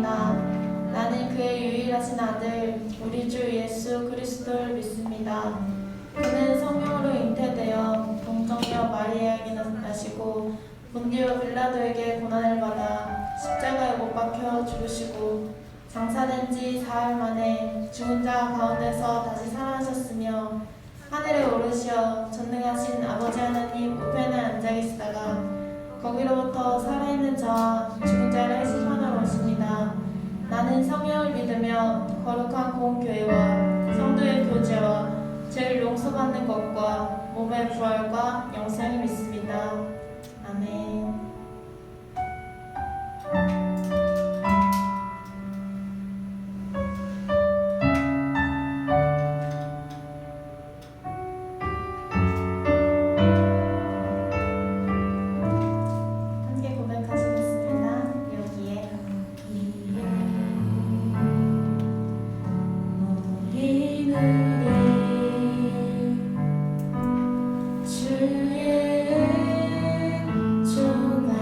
믿습니다. 나는 그의 유일하신 아들 우리 주 예수 그리스도를 믿습니다. 그는 성령으로 잉태되어 동정녀 마리아에게 나시고 본디오 빌라도에게 고난을 받아 십자가에 못 박혀 죽으시고 장사된 지 사흘 만에 죽은 자 가운데서 다시 살아나셨으며 하늘에 오르시어 전능하신 아버지 하나님 우편에 앉아 계시다가 거기로부터 살아있는 자와 죽은 자를 심판하러 오십니다. 나는 성령을 믿으며 거룩한 공교회와 성도의 교제와 죄를 용서받는 것과 몸의 부활과 영생을 믿습니다. 아멘. 함께 고백하시겠습니다. 여기에 주의 은총과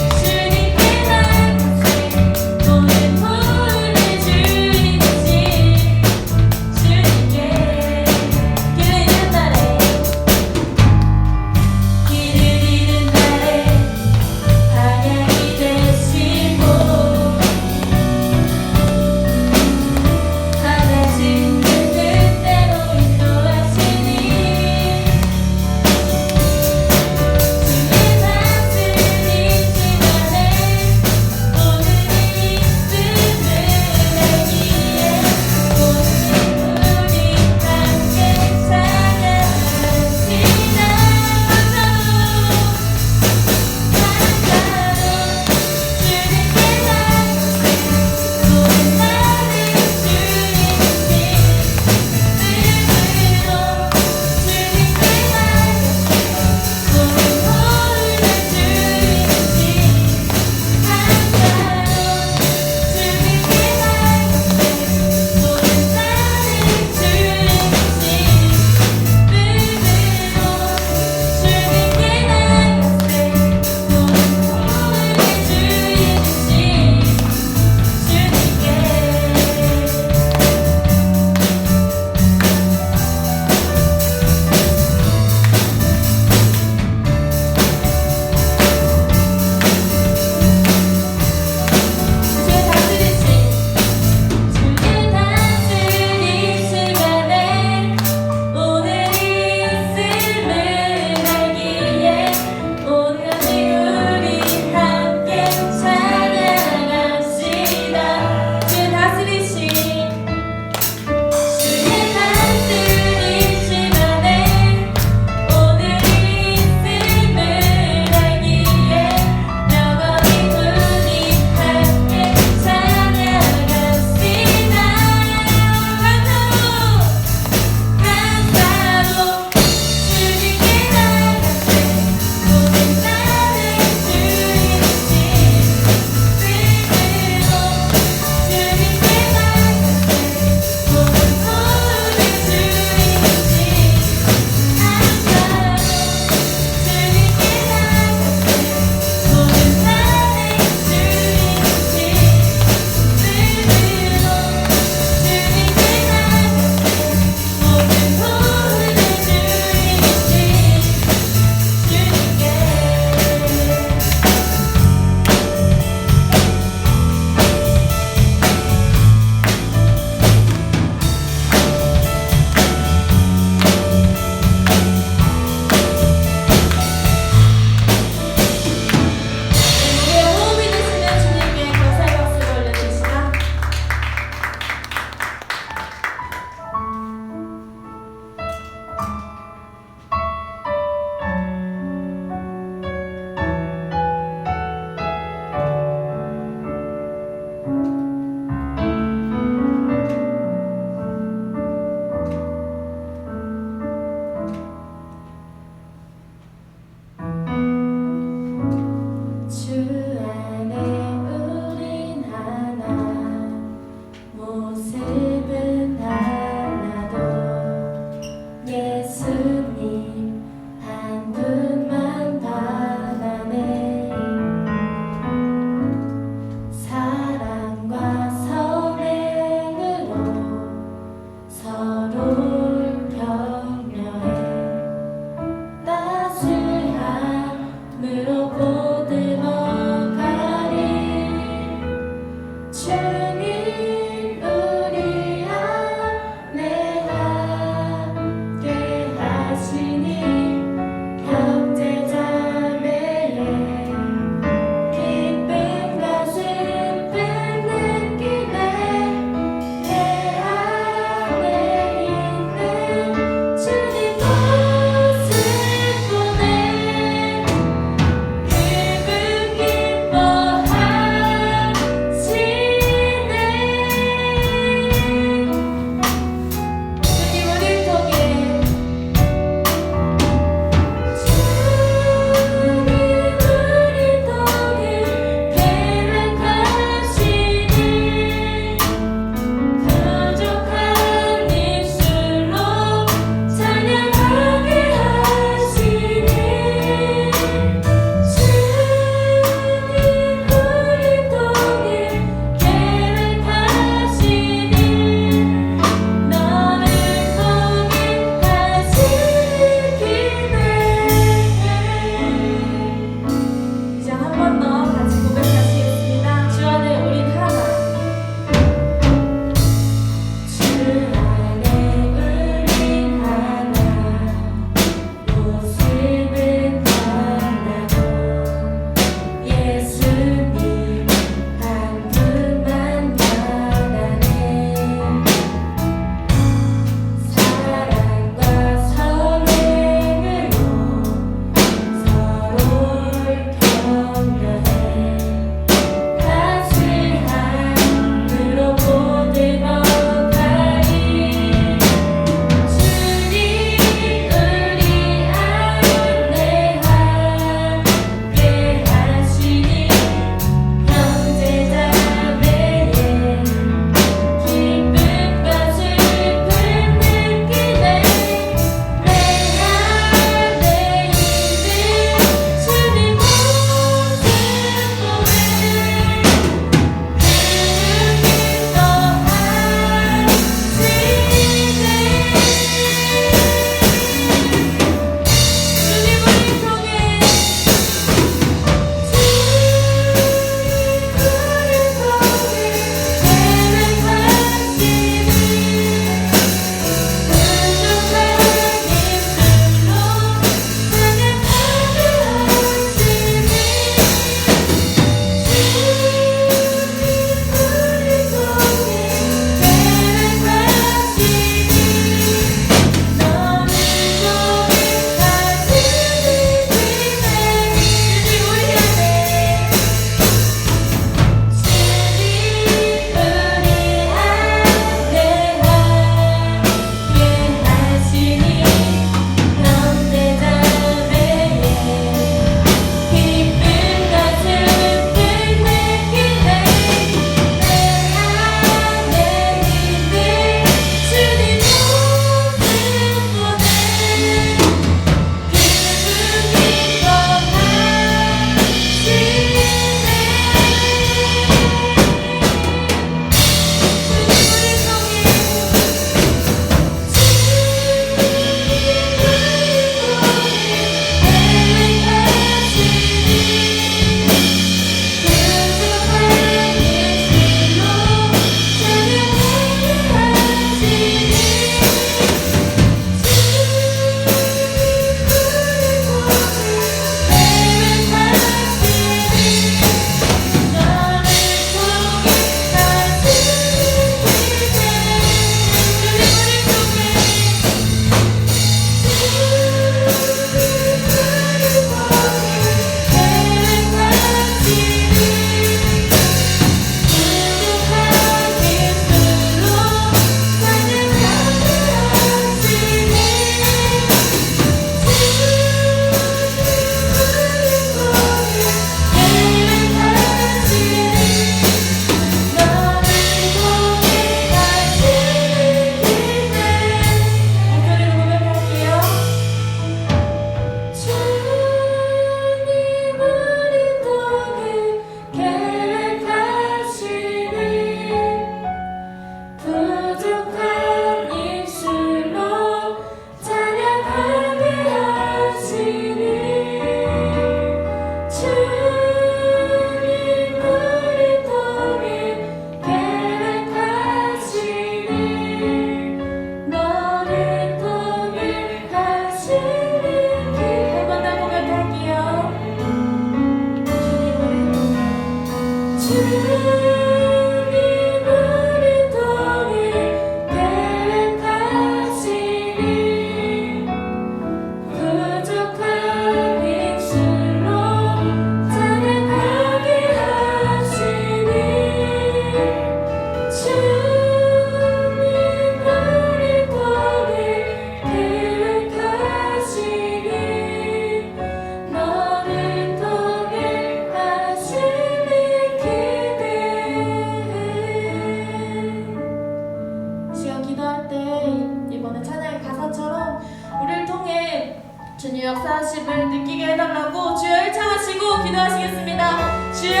주님 역사하심을 느끼게 해달라고 주여 일창하시고 기도하시겠습니다. 주여,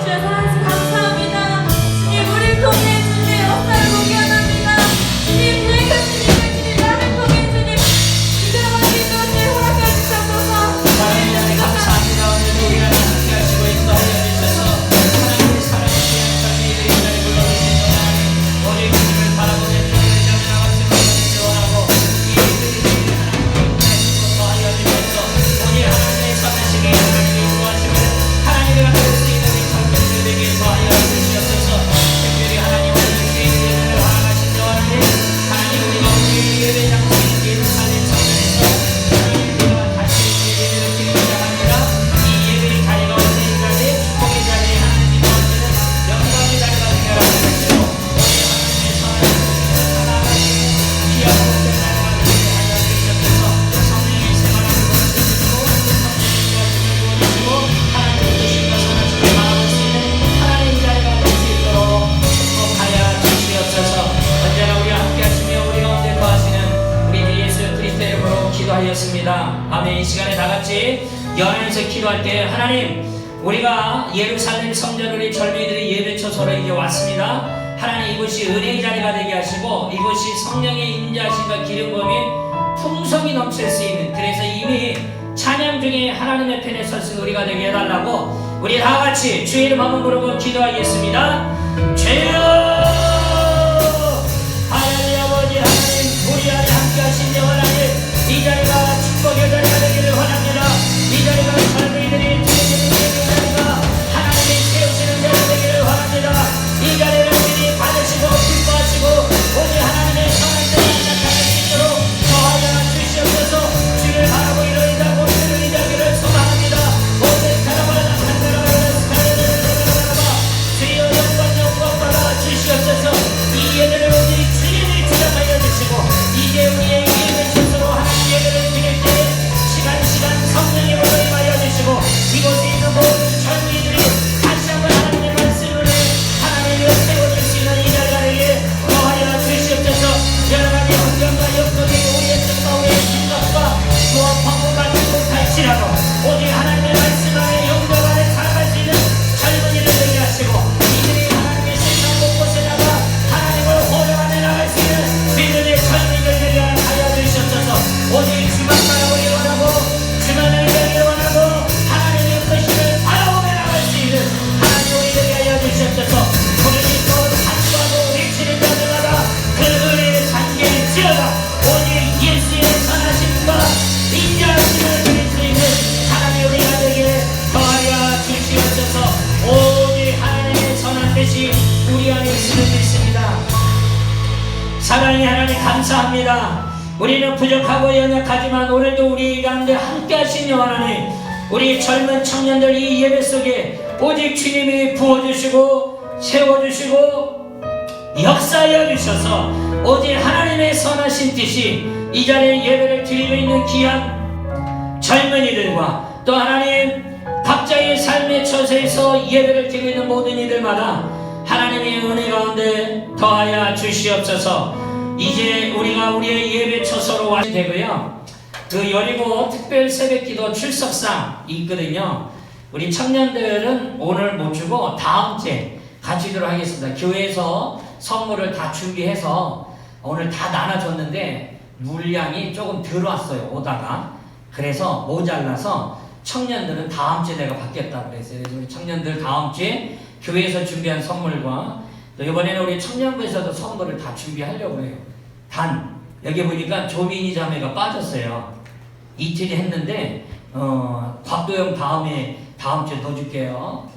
주여 사랑하시 감사합니다. 주님 우리를 통해 주님의 역사를 보게 하랍니다. 주님 계획하신 일을 주님 나를 통해 주님 이끌어가신 것을 허락해 주셔서 하나님 나님 감사합니다. 오늘 우리가 함께 하시고 인도하여 주셔서 하나님의 살아계신 젊은이들이 이 자리에 불러주신 하나님 오직 주님을 바라보며 주님을 잡는 아가씨를 원하고 이 일들이 하나님을 더하여 주셔서 오직 하나님의 선하시기 하나님의 인도하심을 하나님의 갖을 수 있는 우리 젊은이들에게 더하여 주시옵소서. 특별히 하나님 오늘 주인들을 허락하신 하나님 하나님 우리가 오늘 예배 장소인 예루살렘 성전에서 하나님 다시 예배를 드리고자 합니다. 이 예배의 자리가 언제까지 축복의 자리 하나님이 주시는 영광의 자리가 되게 하라 하시고 오늘 하나님의 선하신 하나님 귀하고 복된 자리가 되게 하여 주시옵소서. 성령의 세만함을 부어주시고 성령의 주시고 하나님의 뜻과 선하심을 바라볼 수 있는 하나님의 자리가 될 수 있도록 축복하여 주시옵소서. 언제나 우리와 함께 하시며 우리 가운데 거하시는 우리 주 예수 그리스도의 이름으로 기도하였습니다. 아멘. 이 시간에 다 같이 연합해서 기도할 때 하나님 우리가 예루살렘 성전 우리 젊은이들이 예배 처소로 이제 왔습니다. 하나님 이곳이 은혜의 자리가 되게 하시고 이곳이 성령의 임재하심과 기름 부음이 풍성이 넘칠 수 있는 그래서 이미 찬양 중에 하나님의 편에 설 수 있는 우리가 되게 해달라고 우리 다 같이 주의 이름 한번 부르고 기도하겠습니다. 주여 하나님 아버지 하나님 우리 안에 함께 하신 하나님 이 자리가 축복의 자리가 되기를 원합니다. 이 자리가 젊은이들이 드리는 자리가 하나님이 세우시는 자리가 되기를 원합니다. 이 자리를 주님 받으시고 기뻐하시고 오직 하나님의 선한 자리가 나타날 수 있도록 더하여 주시옵소서. 주를 바라고 이르이다 모든 이자기를 소망합니다. 모든 사람을 주여 영광 받아 주시옵소서. 이 예배를 오직 주님이 주장하여 주시고 이제 우리의 예배 스스로 하나님 예배를 드릴 때 시간 성령의 법을 임하여 주시고 이곳에 있는 모든 젊은이들이 다시 한번 하나님의 말씀을 하나님을 세워줄 수 있는 이 자리가 되게 더하여 주시옵소서. 여러 가지 환경과 역속에 우리의 뜻과 우리의 생각과 또한 방법하지 못할지라도 오직 하나님의 말씀 안에 영적 안에 살아갈 수 있는 젊은이를 되게 하시고 이들이 하나님의 세상 곳곳에다가 하나님을 호령하며 나갈 수 있는 믿음의 젊은이를 되게 하여 주시옵소서. 오직 주만 바라보기 원하고 주만을 되기 원하고 하나님의 뜻을 바라보며 나갈 수 있는 하나님 우리 되게 하여 주시옵소서. 우리는 또 산수하고 위치를 잡으다가 그 은혜의 잔계를 지어다 오직 예수의 선하심과 인자하심을 드릴 수 있는 하나님 우리가 되게 더하여 주시옵소서. 오직 하나님의 선한 뜻이 우리 안에 있음을 믿습니다. 사랑의 하나님 감사합니다. 우리는 부족하고 연약하지만 오늘도 우리 가운데 함께 하신 하나님 우리 젊은 청년들 이 예배 속에 오직 주님이 부어주시고 세워주시고 역사하여 주셔서 오직 하나님의 선하신 뜻이 이 자리에 예배를 드리고 있는 귀한 젊은이들과 또 하나님 각자의 삶의 처소에서 예배를 드리고 있는 모든 이들마다 하나님의 은혜 가운데 더하여 주시옵소서. 이제 우리가 우리의 예배 처소로 와야 되고요. 그 여리고 특별 새벽기도 출석상 있거든요. 우리 청년들은 오늘 못 주고 다음 주에 가지도록 하겠습니다. 교회에서 선물을 다 준비해서 오늘 다 나눠줬는데 물량이 조금 덜 왔어요. 오다가 그래서 모자라서 청년들은 다음 주에 내가 받겠다고 그랬어요. 그래서 우리 청년들 다음 주에 교회에서 준비한 선물과 또 이번에는 우리 청년부에서도 선물을 다 준비하려고 해요. 단 여기 보니까 조민희 자매가 빠졌어요. 이틀이 했는데 곽도영 다음 주에 더 줄게요.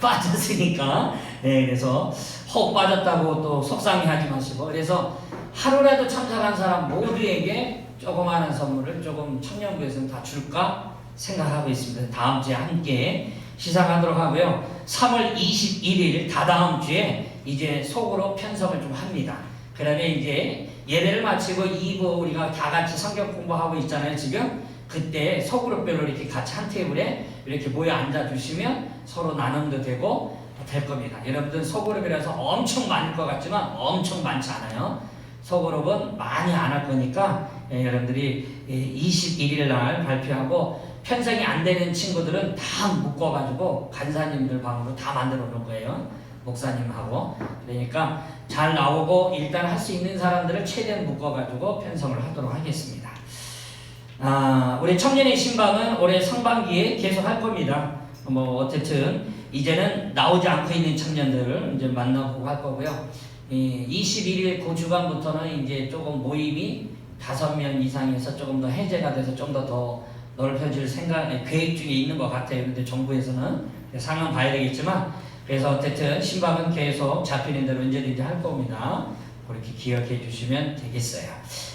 빠졌으니까. 네, 그래서 혹 빠졌다고 또 속상해하지 마시고 그래서 하루라도 참석한 사람 모두에게 조그마한 선물을 조금 청년부에서는 다 줄까 생각하고 있습니다. 다음 주에 함께 시작하도록 하고요. 3월 21일 다다음 주에 이제 속으로 편성을 좀 합니다. 그러면 이제 예배를 마치고 2부 우리가 다 같이 성경 공부하고 있잖아요. 지금 그때 소그룹별로 이렇게 같이 한 테이블에 이렇게 모여 앉아 주시면 서로 나눔도 되고 될 겁니다. 여러분들 소그룹이라서 엄청 많을 것 같지만 엄청 많지 않아요. 소그룹은 많이 안 할 거니까 여러분들이 21일 날 발표하고 편성이 안 되는 친구들은 다 묶어가지고 간사님들 방으로 다 만들어 놓을 거예요. 목사님하고. 그러니까 잘 나오고 일단 할 수 있는 사람들을 최대한 묶어가지고 편성을 하도록 하겠습니다. 우리 청년의 신방은 올해 상반기에 계속 할 겁니다. 뭐 어쨌든 이제는 나오지 않고 있는 청년들을 이제 만나보고 할 거고요. 21일 그 주간부터는 이제 조금 모임이 5명 이상에서 조금 더 해제가 돼서 좀 더 넓혀질 계획 중에 있는 것 같아요. 근데 정부에서는 상황 봐야 되겠지만, 그래서 어쨌든 신방은 계속 잡히는 대로 언제든지 할 겁니다. 그렇게 기억해 주시면 되겠어요.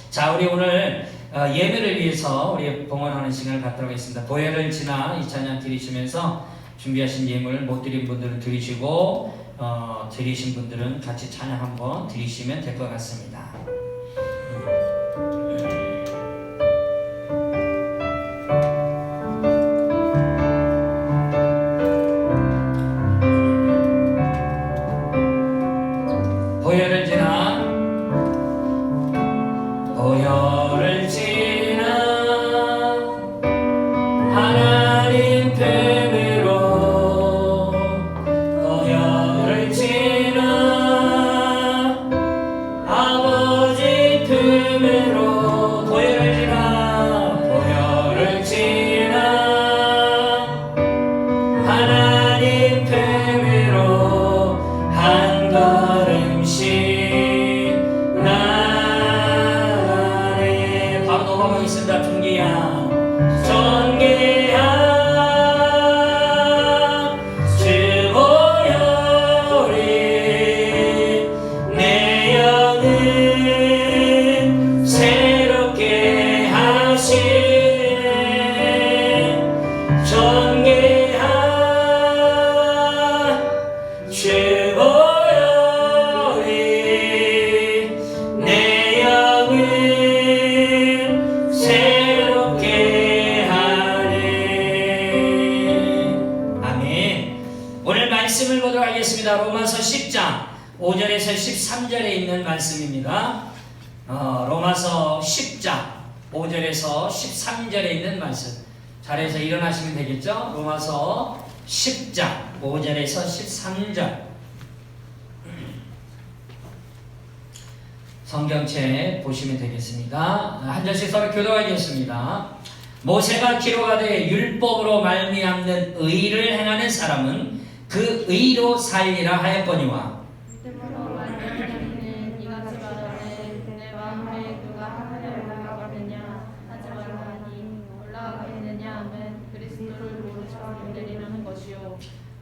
자, 우리 오늘 예배를 위해서 우리 봉헌하는 시간을 갖도록 하겠습니다. 보혈을 지나 이 찬양 드리시면서 준비하신 예물 못 드린 분들은 드리시고, 드리신 분들은 같이 찬양 한번 드리시면 될 것 같습니다. 보혈을 지나 하나님 됨으로 보혈을 지나 아버지 됨으로 보혈을 지나 하나님 됨으로 한 걸음씩 나가네. 바로 넘어가겠습니다. 존귀한 주 보혈이 내 영을 새롭게 하시네. 존귀한 주 보혈이 내 영을 새롭게 하네. 아멘. 오늘 말씀을 보도록 하겠습니다. 로마서 10장 5절에서 13절에 있는 말씀입니다. 로마서 10장 5절에서 13절에 있는 말씀. 자리에서 일어나시면 되겠죠? 로마서 10장 5절에서 13절. 성경책 보시면 되겠습니다. 한 절씩 서로 교도하겠습니다. 모세가 기록하되 율법으로 말미암는 의를 행하는 사람은 그 의로 살리라 하였거니와 믿음으로 말미암는 이같이 말하되 내 마음에 누가 하늘에 올라가겠느냐 하지 말라니 올라가겠느냐 하면 그리스도를 모르셔 내리라는 것이요.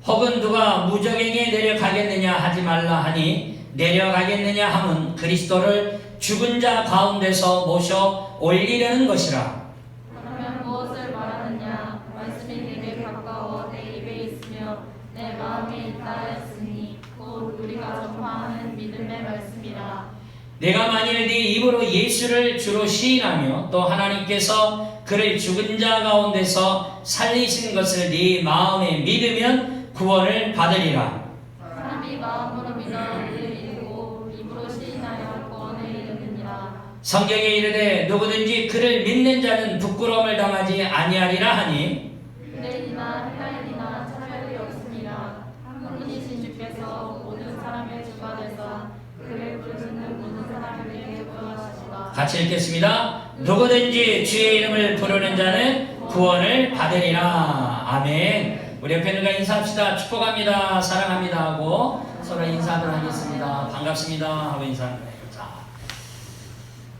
혹은 누가 무적행에 내려가겠느냐 하지 말라 하니 내려가겠느냐 함은 그리스도를 죽은 자 가운데서 모셔 올리려는 것이라. 그러면 무엇을 말하느냐? 말씀이 내게 가까워 내 입에 있으며 내 마음에 있다 하였으니 곧 우리가 전파하는 믿음의 말씀이라. 내가 만일 네 입으로 예수를 주로 시인하며 또 하나님께서 그를 죽은 자 가운데서 살리신 것을 네 마음에 믿으면 구원을 받으리라. 사람이 마음으로 믿어 믿고 입으로 시인하여 구원에 이르느니라. 성경에 이르되 누구든지 그를 믿는 자는 부끄러움을 당하지 아니하리라 하니 유대인이나 헬라인이나 차별이 없습니다. 한 분이신 주께서 모든 사람의 주가 되사 그를 부르시는 모든 사람에게 구원하시다. 같이 읽겠습니다. 누구든지 주의 이름을 부르는 자는 구원을 받으리라. 아멘. 우리 옆에 누가 인사합시다. 축복합니다. 사랑합니다 하고 서로 인사하도록 하겠습니다. 반갑습니다 하고 인사합니다.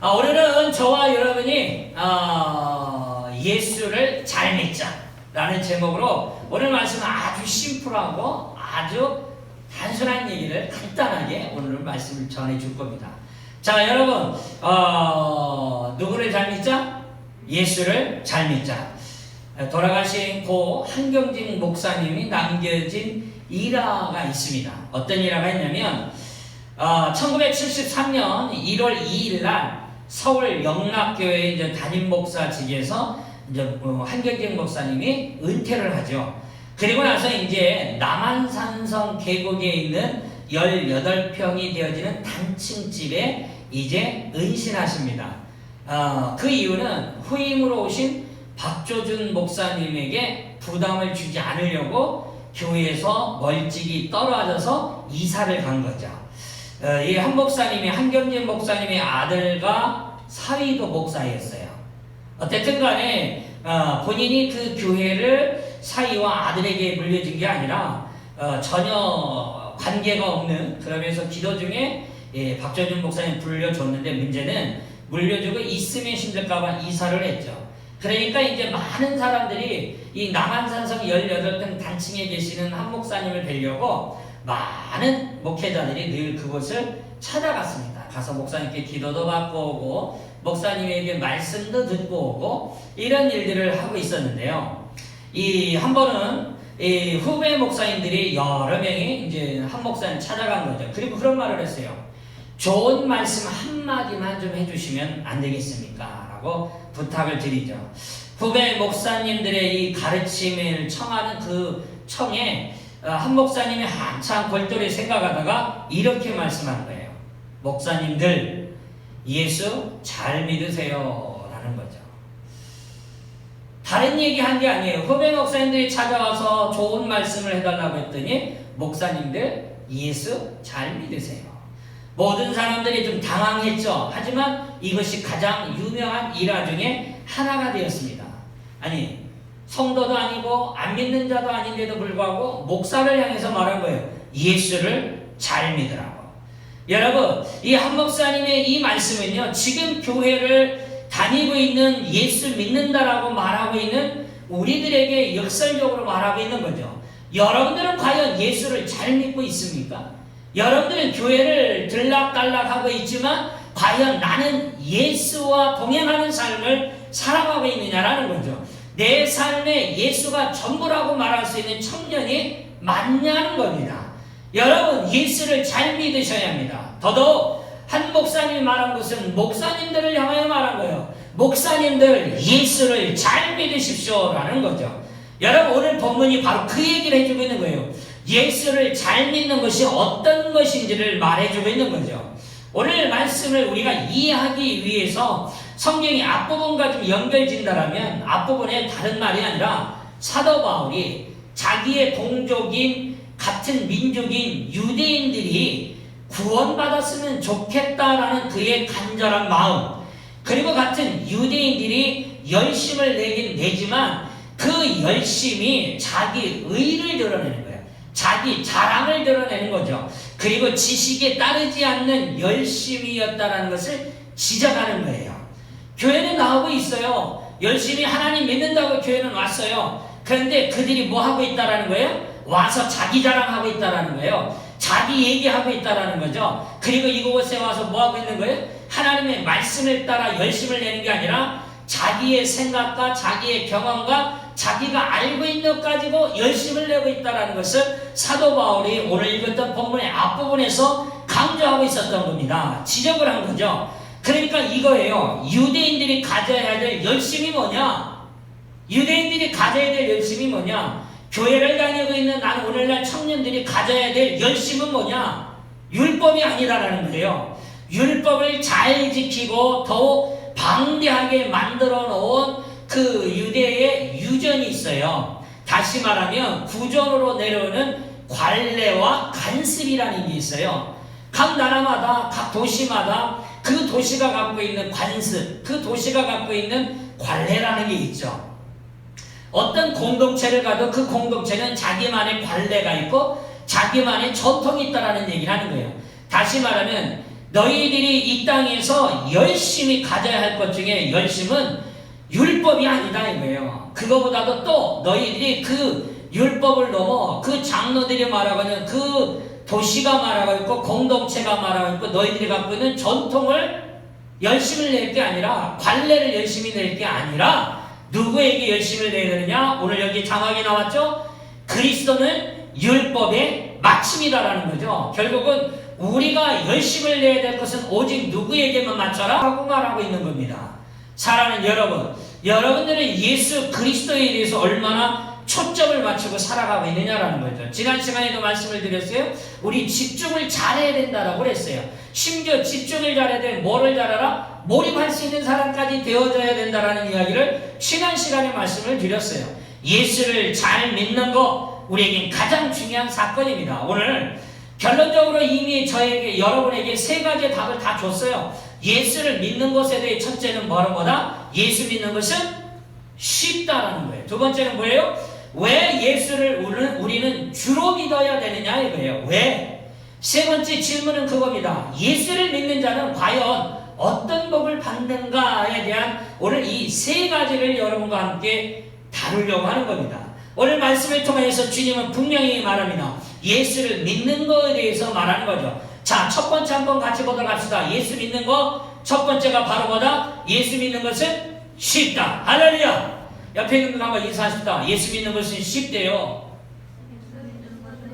오늘은 저와 여러분이 예수를 잘 믿자 라는 제목으로 오늘 말씀은 아주 심플하고 아주 단순한 얘기를 간단하게 오늘 말씀을 전해줄 겁니다. 자, 여러분 누구를 잘 믿자? 예수를 잘 믿자. 돌아가신 고 한경진 목사님이 남겨진 일화가 있습니다. 어떤 일화가 있냐면 1973년 1월 2일 날 서울 영락교회 이제 담임 목사직에서 이제 한경진 목사님이 은퇴를 하죠. 그리고 나서 이제 남한산성 계곡에 있는 18평이 되어지는 단층집에 이제 은신하십니다. 그 이유는 후임으로 오신 박조준 목사님에게 부담을 주지 않으려고 교회에서 멀찍이 떨어져서 이사를 간 거죠. 이 한 목사님이, 한경진 목사님의 아들과 사위도 목사였어요. 어쨌든 간에 본인이 그 교회를 사위와 아들에게 물려준 게 아니라 전혀 관계가 없는, 그러면서 기도 중에 박조준 목사님 불려줬는데 문제는 물려주고 있으면 힘들까봐 이사를 했죠. 그러니까 이제 많은 사람들이 이 남한산성 18 평 단층에 계시는 한 목사님을 뵈려고 많은 목회자들이 늘 그곳을 찾아갔습니다. 가서 목사님께 기도도 받고 오고 목사님에게 말씀도 듣고 오고 이런 일들을 하고 있었는데요. 이 한 번은 이 후배 목사님들이 여러 명이 이제 한 목사님 찾아간 거죠. 그리고 그런 말을 했어요. 좋은 말씀 한마디만 좀 해주시면 안 되겠습니까? 라고 부탁을 드리죠. 후배 목사님들의 이 가르침을 청하는 그 청에 한 목사님이 한참 골똘히 생각하다가 이렇게 말씀한 거예요. 목사님들, 예수 잘 믿으세요. 라는 거죠. 다른 얘기 한 게 아니에요. 후배 목사님들이 찾아와서 좋은 말씀을 해달라고 했더니 목사님들, 예수 잘 믿으세요. 모든 사람들이 좀 당황했죠. 하지만 이것이 가장 유명한 일화 중에 하나가 되었습니다. 아니, 성도도 아니고 안 믿는 자도 아닌데도 불구하고 목사를 향해서 말한 거예요. 예수를 잘 믿으라고. 여러분, 이 한 목사님의 이 말씀은요, 지금 교회를 다니고 있는, 예수 믿는다라고 말하고 있는 우리들에게 역설적으로 말하고 있는 거죠. 여러분들은 과연 예수를 잘 믿고 있습니까? 여러분들은 교회를 들락달락하고 있지만 과연 나는 예수와 동행하는 삶을 살아가고 있느냐라는 거죠. 내 삶에 예수가 전부라고 말할 수 있는 청년이 맞냐는 겁니다. 여러분, 예수를 잘 믿으셔야 합니다. 더더욱 한 목사님이 말한 것은 목사님들을 향하여 말한 거예요. 목사님들, 예수를 잘 믿으십시오라는 거죠. 여러분, 오늘 본문이 바로 그 얘기를 해주고 있는 거예요. 예수를 잘 믿는 것이 어떤 것인지를 말해주고 있는 거죠. 오늘 말씀을 우리가 이해하기 위해서 성경이 앞부분과 좀 연결진다라면 앞부분에 다른 말이 아니라 사도 바울이 자기의 동족인 같은 민족인 유대인들이 구원받았으면 좋겠다라는 그의 간절한 마음, 그리고 같은 유대인들이 열심을 내긴 내지만 그 열심이 자기 의를 드러내는 거예요. 자기 자랑을 드러내는 거죠. 그리고 지식에 따르지 않는 열심이었다라는 것을 지적하는 거예요. 교회는 나오고 있어요. 열심히 하나님 믿는다고 교회는 왔어요. 그런데 그들이 뭐 하고 있다라는 거예요? 와서 자기 자랑하고 있다라는 거예요. 자기 얘기하고 있다라는 거죠. 그리고 이곳에 와서 뭐 하고 있는 거예요? 하나님의 말씀을 따라 열심을 내는 게 아니라 자기의 생각과 자기의 경험과 자기가 알고 있는 것 가지고 열심을 내고 있다는 것을 사도 바울이 오늘 읽었던 본문의 앞부분에서 강조하고 있었던 겁니다. 지적을 한 거죠. 그러니까 이거예요. 유대인들이 가져야 될 열심이 뭐냐? 유대인들이 가져야 될 열심이 뭐냐? 교회를 다니고 있는 나는 오늘날 청년들이 가져야 될 열심은 뭐냐? 율법이 아니라는 거예요. 율법을 잘 지키고 더욱 방대하게 만들어 놓은 그 유대의 유전이 있어요. 다시 말하면 구전으로 내려오는 관례와 간습이라는 게 있어요. 각 나라마다, 각 도시마다 그 도시가 갖고 있는 관습, 그 도시가 갖고 있는 관례라는 게 있죠. 어떤 공동체를 가도 그 공동체는 자기만의 관례가 있고 자기만의 전통이 있다는 얘기를 하는 거예요. 다시 말하면 너희들이 이 땅에서 열심히 가져야 할 것 중에 열심은 율법이 아니다 이거예요. 그거보다도 또 너희들이 그 율법을 넘어 그 장로들이 말하고 있는 그 도시가 말하고 있고 공동체가 말하고 있고 너희들이 갖고 있는 전통을 열심히 낼 게 아니라, 관례를 열심히 낼 게 아니라 누구에게 열심을 내야 되느냐? 오늘 여기 장학이 나왔죠? 그리스도는 율법의 마침이다라는 거죠. 결국은 우리가 열심을 내야 될 것은 오직 누구에게만 맞춰라 하고 말하고 있는 겁니다. 사랑하는 여러분, 여러분들은 예수 그리스도에 대해서 얼마나 초점을 맞추고 살아가고 있느냐라는 거죠. 지난 시간에도 말씀을 드렸어요. 우리 집중을 잘해야 된다라고 그랬어요. 심지어 집중을 잘해야 되면 뭐를 잘하라? 몰입할 수 있는 사람까지 되어져야 된다라는 이야기를 지난 시간에 말씀을 드렸어요. 예수를 잘 믿는 거 우리에겐 가장 중요한 사건입니다. 오늘 결론적으로 이미 저에게 여러분에게 세 가지의 답을 다 줬어요. 예수를 믿는 것에 대해 첫째는 뭐다? 예수 믿는 것은 쉽다라는 거예요. 두 번째는 뭐예요? 왜 예수를 우리는 주로 믿어야 되느냐 이거예요. 왜? 세 번째 질문은 그겁니다. 예수를 믿는 자는 과연 어떤 복을 받는가에 대한 오늘 이 세 가지를 여러분과 함께 다루려고 하는 겁니다. 오늘 말씀을 통해서 주님은 분명히 말합니다. 예수를 믿는 것에 대해서 말하는 거죠. 자, 첫 번째 한번 같이 보도록 합시다. 예수 믿는 거 첫 번째가 바로 뭐다? 예수 믿는 것은 쉽다. 할렐루야. 옆에 있는 분 한번 인사하십시다. 예수 믿는 것은 쉽대요.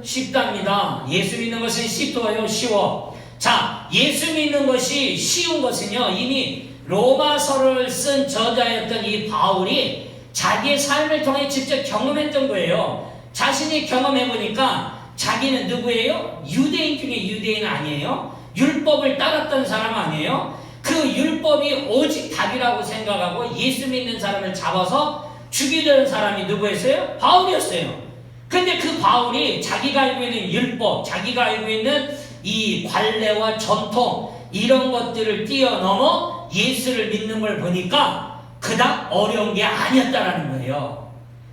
쉽답니다. 예수 믿는 것은 쉽도요. 쉬워. 자, 예수 믿는 것이 쉬운 것은요, 이미 로마서를 쓴 저자였던 이 바울이 자기의 삶을 통해 직접 경험했던 거예요. 자신이 경험해보니까 자기는 누구예요? 유대인 중에 유대인 아니에요? 율법을 따랐던 사람 아니에요? 그 율법이 오직 답이라고 생각하고 예수 믿는 사람을 잡아서 죽이려는 사람이 누구였어요? 바울이었어요. 근데 그 바울이 자기가 알고 있는 율법, 자기가 알고 있는 이 관례와 전통 이런 것들을 뛰어넘어 예수를 믿는 걸 보니까 그닥 어려운 게 아니었다라는 거예요.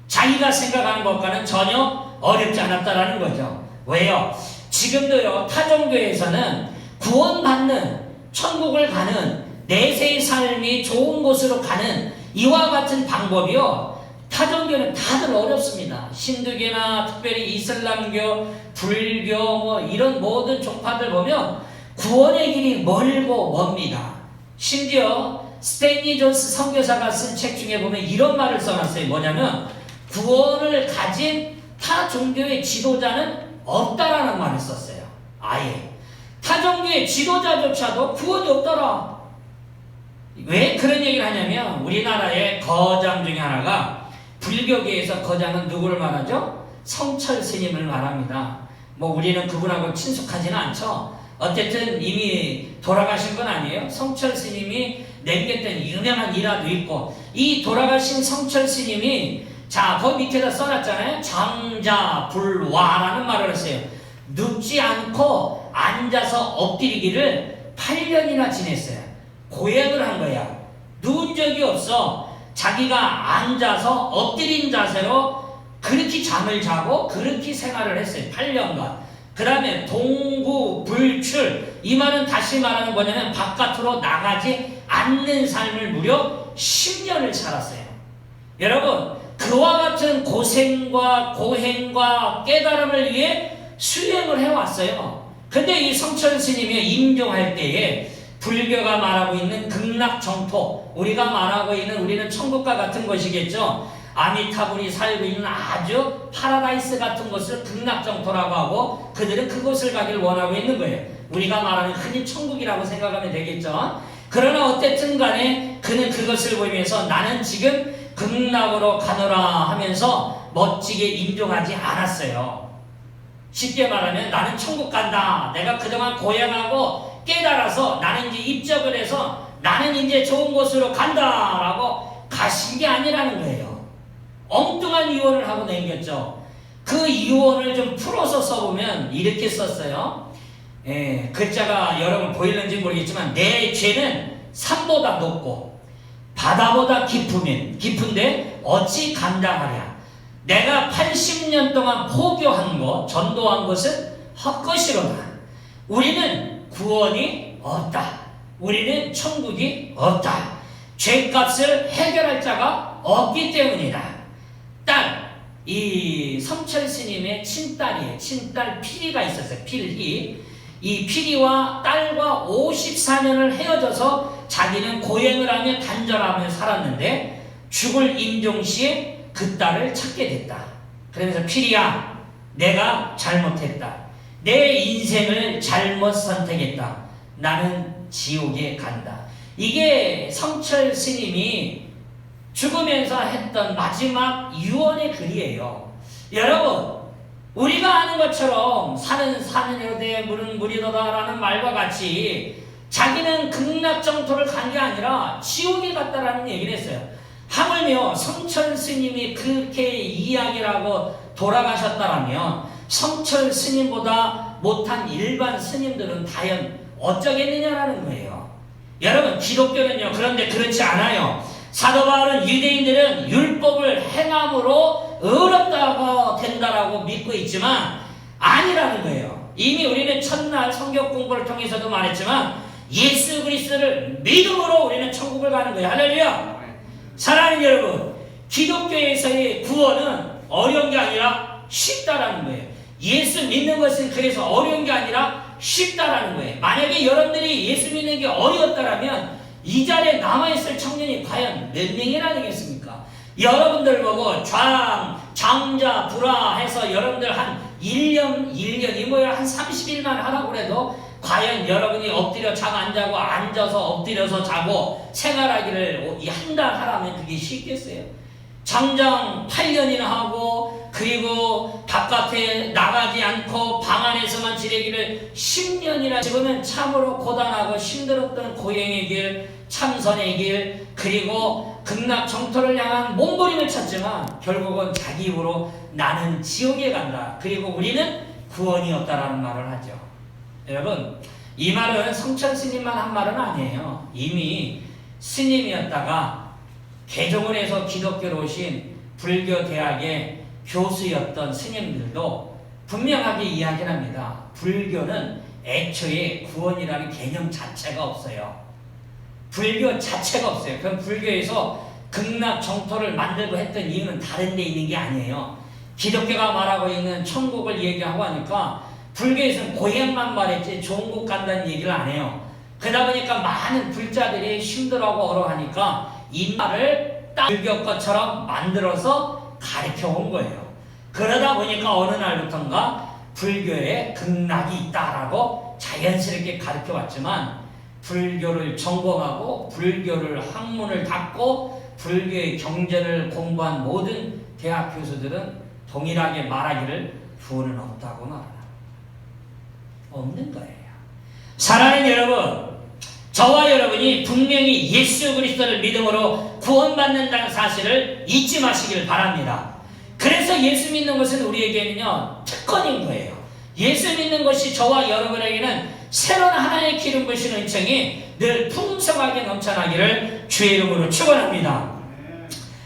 자기가 생각하는 것과는 전혀 어렵지 않았다라는 거죠. 왜요? 지금도요, 타종교에서는 구원받는, 천국을 가는, 내세의 삶이 좋은 곳으로 가는 이와 같은 방법이요, 타종교는 다들 어렵습니다. 힌두교나 특별히 이슬람교, 불교 뭐 이런 모든 종파들 보면 구원의 길이 멀고 멉니다. 심지어 스탠리 존스 선교사가 쓴 책 중에 보면 이런 말을 써놨어요. 뭐냐면 구원을 가진 타 종교의 지도자는 없다라는 말을 썼어요. 아예 타 종교의 지도자조차도 구원이 없더라. 왜 그런 얘기를 하냐면 우리나라의 거장 중에 하나가, 불교계에서 거장은 누구를 말하죠? 성철 스님을 말합니다. 뭐 우리는 그분하고 친숙하지는 않죠. 어쨌든 이미 돌아가신 건 아니에요. 성철 스님이 남겼던 유명한 일화도 있고, 이 돌아가신 성철 스님이 자, 거기 밑에다 써놨잖아요. 장자불화라는 말을 했어요. 눕지 않고 앉아서 엎드리기를 8년이나 지냈어요. 고행을 한 거야. 누운 적이 없어. 자기가 앉아서 엎드린 자세로 그렇게 잠을 자고 그렇게 생활을 했어요. 8년간. 그 다음에 동구불출, 이 말은 다시 말하는 뭐냐면 바깥으로 나가지 않는 삶을 무려 10년을 살았어요. 여러분, 그와 같은 고생과 고행과 깨달음을 위해 수행을 해왔어요. 근데 이 성철 스님이 임종할 때에 불교가 말하고 있는 극락정토, 우리가 말하고 있는, 우리는 천국과 같은 것이겠죠. 아미타불이 살고 있는 아주 파라다이스 같은 것을 극락정토라고 하고 그들은 그곳을 가길 원하고 있는 거예요. 우리가 말하는 흔히 천국이라고 생각하면 되겠죠. 그러나 어쨌든 간에 그는 그것을 보면서 나는 지금 극락으로 가노라 하면서 멋지게 임종하지 않았어요. 쉽게 말하면 나는 천국 간다. 내가 그동안 고행하고 깨달아서 나는 이제 입적을 해서 나는 이제 좋은 곳으로 간다 라고 가신 게 아니라는 거예요. 엉뚱한 유언을 하고 남겼죠. 그 유언을 좀 풀어서 써보면 이렇게 썼어요. 글자가 여러분 보이는지 모르겠지만, 내 죄는 산보다 높고 바다보다 깊은데 어찌 감당하랴. 내가 80년 동안 포교한 것, 전도한 것은 헛것이로다. 우리는 구원이 없다. 우리는 천국이 없다. 죄값을 해결할 자가 없기 때문이다. 딸, 이 성철 스님의 친딸이에요. 친딸 피리가 있었어요. 피리. 이 피리와 딸과 54년을 헤어져서 자기는 고행을 하며 단절하며 살았는데 죽을 임종시에 그 딸을 찾게 됐다. 그러면서 피리야, 내가 잘못했다. 내 인생을 잘못 선택했다. 나는 지옥에 간다. 이게 성철 스님이 죽으면서 했던 마지막 유언의 글이에요. 여러분, 우리가 아는 것처럼 산은 산이로되 물은 물이로다라는 말과 같이 자기는 극락정토를 간 게 아니라 지옥에 갔다라는 얘기를 했어요. 하물며 성철 스님이 그렇게 이야기를 하고 돌아가셨다라면 성철 스님보다 못한 일반 스님들은 과연 어쩌겠느냐라는 거예요. 여러분, 기독교는요, 그런데 그렇지 않아요. 사도 바울은 유대인들은 율법을 행함으로 의롭다고 된다라고 믿고 있지만 아니라는 거예요. 이미 우리는 첫날 성경 공부를 통해서도 말했지만 예수 그리스도를 믿음으로 우리는 천국을 가는 거예요. 할렐루야. 사랑하는 여러분, 기독교에서의 구원은 어려운 게 아니라 쉽다라는 거예요. 예수 믿는 것은 그래서 어려운 게 아니라 쉽다라는 거예요. 만약에 여러분들이 예수 믿는 게 어려웠다라면 이 자리에 남아있을 청년이 과연 몇 명이나 되겠습니까? 여러분들 보고 장자, 불화 해서 여러분들 한 1년이 뭐야, 한 30일만 하라고 그래도 과연 여러분이 엎드려 자고 안 자고 앉아서 엎드려서 자고 생활하기를 한 달 하라면 그게 쉽겠어요? 장장 8년이나 하고 그리고 바깥에 나가지 않고 방 안에서만 지내기를 10년이나 지금은 참으로 고단하고 힘들었던 고행의 길, 참선의 길, 그리고 극락 정토를 향한 몸부림을 찾지만 결국은 자기 입으로 나는 지옥에 간다. 그리고 우리는 구원이 없다라는 말을 하죠. 여러분, 이 말은 성철 스님만 한 말은 아니에요. 이미 스님이었다가 개종을 해서 기독교로 오신 불교 대학의 교수였던 스님들도 분명하게 이야기를 합니다. 불교는 애초에 구원이라는 개념 자체가 없어요. 불교 자체가 없어요. 그럼 불교에서 극락 정토를 만들고 했던 이유는 다른 데 있는 게 아니에요. 기독교가 말하고 있는 천국을 얘기하고 하니까 불교에서는 고향만 말했지 좋은 곳 간다는 얘기를 안 해요. 그러다 보니까 많은 불자들이 힘들어하고 어려워하니까 이 말을 딱 불교 것처럼 만들어서 가르쳐 온 거예요. 그러다 보니까 어느 날부턴가 불교에 극락이 있다라고 자연스럽게 가르쳐 왔지만 불교를 전공하고 불교를 학문을 닫고 불교의 경전을 공부한 모든 대학 교수들은 동일하게 말하기를 구원은 없다고 말합니다. 없는 거예요. 사랑하는 여러분, 저와 여러분이 분명히 예수 그리스도를 믿음으로 구원받는다는 사실을 잊지 마시길 바랍니다. 그래서 예수 믿는 것은 우리에게는요 특권인 거예요. 예수 믿는 것이 저와 여러분에게는 새로운 하나의 기름 부으시는 은총이 늘 풍성하게 넘쳐나기를 주의 이름으로 축원합니다.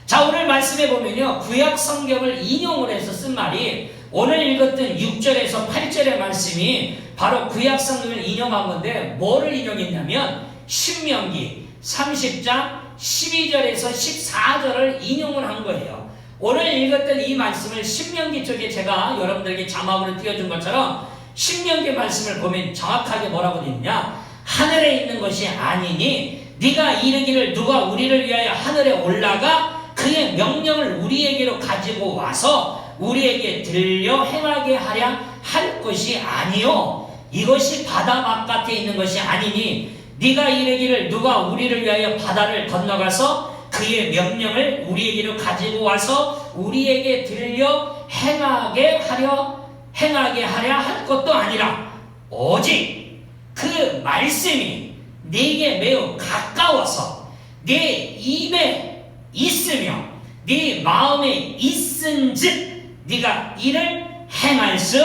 자, 오늘 말씀해 보면요, 구약 성경을 인용을 해서 쓴 말이 오늘 읽었던 6절에서 8절의 말씀이 바로 구약 성경을 인용한 건데 뭐를 인용했냐면 신명기 30장 12절에서 14절을 인용을 한 거예요. 오늘 읽었던 이 말씀을 신명기 쪽에 제가 여러분들에게 자막으로 띄워준 것처럼 신명기 말씀을 보면 정확하게 뭐라고 되어 있냐, 하늘에 있는 것이 아니니 네가 이르기를 누가 우리를 위하여 하늘에 올라가 그의 명령을 우리에게로 가지고 와서 우리에게 들려 행하게 하려 할 것이 아니요 이것이 바다 바깥에 있는 것이 아니니 네가 이르기를 누가 우리를 위하여 바다를 건너가서 그의 명령을 우리에게로 가지고 와서 우리에게 들려 행하게 하려 할 것도 아니라 오직 그 말씀이 네게 매우 가까워서 네 입에 있으며 네 마음에 있은즉 네가 이를 행할 수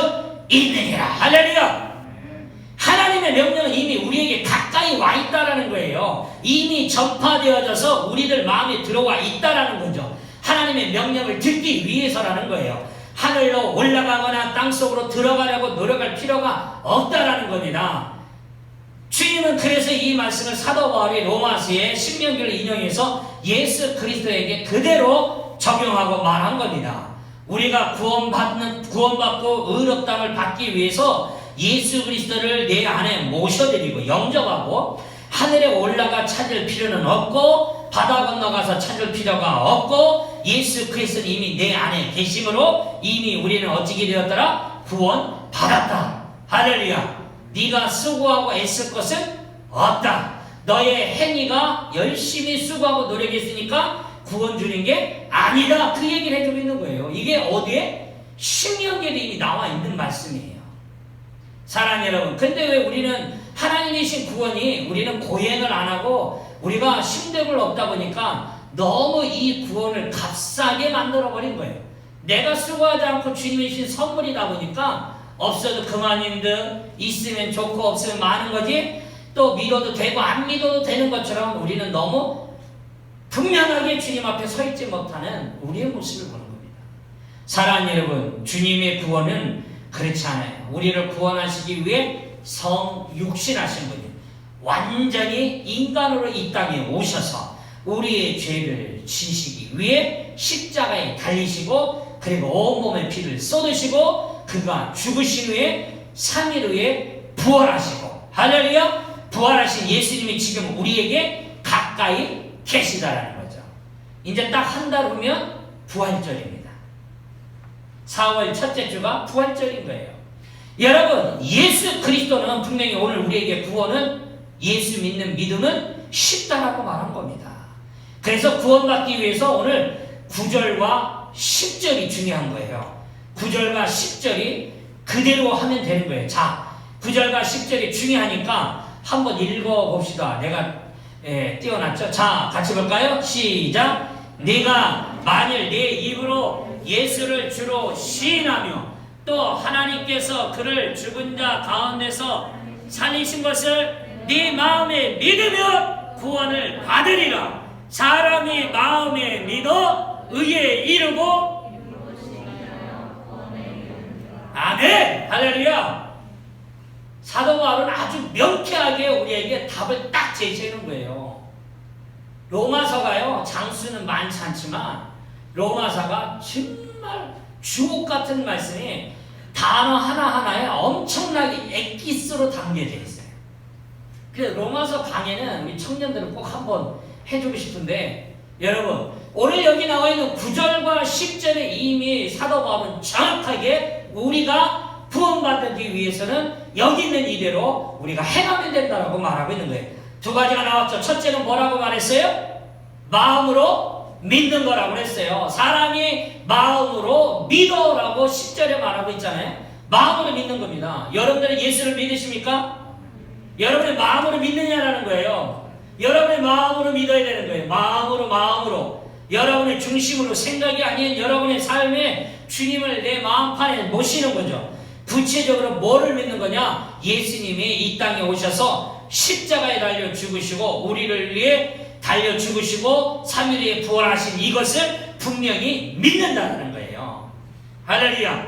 있느니라. 할렐루야. 하나님의 명령은 이미 우리에게 가까이 와 있다라는 거예요. 이미 전파되어져서 우리들 마음에 들어와 있다라는 거죠. 하나님의 명령을 듣기 위해서라는 거예요. 하늘로 올라가거나 땅속으로 들어가려고 노력할 필요가 없다라는 겁니다. 주님은 그래서 이 말씀을 사도 바울이 로마서의 신명기를 인용해서 예수 그리스도에게 그대로 적용하고 말한 겁니다. 우리가 구원받고 의롭다함을 받기 위해서 예수 그리스도를 내 안에 모셔드리고 영접하고 하늘에 올라가 찾을 필요는 없고 바다 건너가서 찾을 필요가 없고 예수 그리스도는 이미 내 안에 계심으로 이미 우리는 어찌게 되었더라? 구원받았다. 할렐루야. 네가 수고하고 애쓸 것은 없다. 너의 행위가 열심히 수고하고 노력했으니까 구원 주는 게 아니다. 그 얘기를 해주고 있는 거예요. 이게 어디에? 신명기에 이미 나와 있는 말씀이에요. 사랑하는 여러분, 근데 왜 우리는 하나님이신 구원이 우리는 고행을 안 하고 우리가 힘듦을 얻다 보니까 너무 이 구원을 값싸게 만들어버린 거예요. 내가 수고하지 않고 주님이신 선물이다 보니까 없어도 그만인 듯, 있으면 좋고 없으면 많은 거지, 또 믿어도 되고 안 믿어도 되는 것처럼 우리는 너무 분명하게 주님 앞에 서 있지 못하는 우리의 모습을 보는 겁니다. 사랑하는 여러분, 주님의 구원은 그렇지 않아요. 우리를 구원하시기 위해 성육신하신 분이 완전히 인간으로 이 땅에 오셔서 우리의 죄를 지시기 위해 십자가에 달리시고, 그리고 온몸에 피를 쏟으시고 그가 죽으신 후에 3일 후에 부활하시고, 할렐루야, 부활하신 예수님이 지금 우리에게 가까이 계시다라는 거죠. 이제 딱 한 달 후면 부활절입니다. 4월 첫째 주가 부활절인 거예요. 여러분, 예수 그리스도는 분명히 오늘 우리에게 구원은, 예수 믿는 믿음은 쉽다라고 말한 겁니다. 그래서 구원받기 위해서 오늘 9절과 10절이 중요한 거예요. 9절과 10절이 그대로 하면 되는 거예요. 자, 9절과 10절이 중요하니까 한번 읽어봅시다. 내가 띄워놨죠? 자, 같이 볼까요? 시작! 네가 만일 네 입으로 예수를 주로 시인하며 또 하나님께서 그를 죽은 자 가운데서 살리신 것을 네 마음에 믿으면 구원을 받으리라. 사람이 마음에 믿어 의에 이르고, 아멘! 할렐루야! 사도 바울은 아주 명쾌하게 우리에게 답을 딱 제시하는 거예요. 로마서가요, 장수는 많지 않지만 로마서가 정말 주옥 같은 말씀이 단어 하나하나에 엄청나게 엑기스로 담겨져 있어요. 그래서 로마서 강의는 우리 청년들은 꼭 한번 해주고 싶은데, 여러분, 오늘 여기 나와 있는 9절과 10절에 이미 사도 바울은 정확하게 우리가 구원받기 위해서는 여기 있는 이대로 우리가 행하면 된다라고 말하고 있는 거예요. 두 가지가 나왔죠. 첫째는 뭐라고 말했어요? 마음으로 믿는 거라고 했어요. 사람이 마음으로 믿어라고 10절에 말하고 있잖아요. 마음으로 믿는 겁니다. 여러분들은 예수를 믿으십니까? 여러분의 마음으로 믿느냐라는 거예요. 여러분의 마음으로 믿어야 되는 거예요. 마음으로 여러분의 중심으로, 생각이 아닌 여러분의 삶에 주님을 내 마음판에 모시는 거죠. 구체적으로 뭐를 믿는 거냐? 예수님이 이 땅에 오셔서 십자가에 달려 죽으시고 우리를 위해 달려 죽으시고 3일 후에 부활하신 이것을 분명히 믿는다는 거예요. 할렐루야!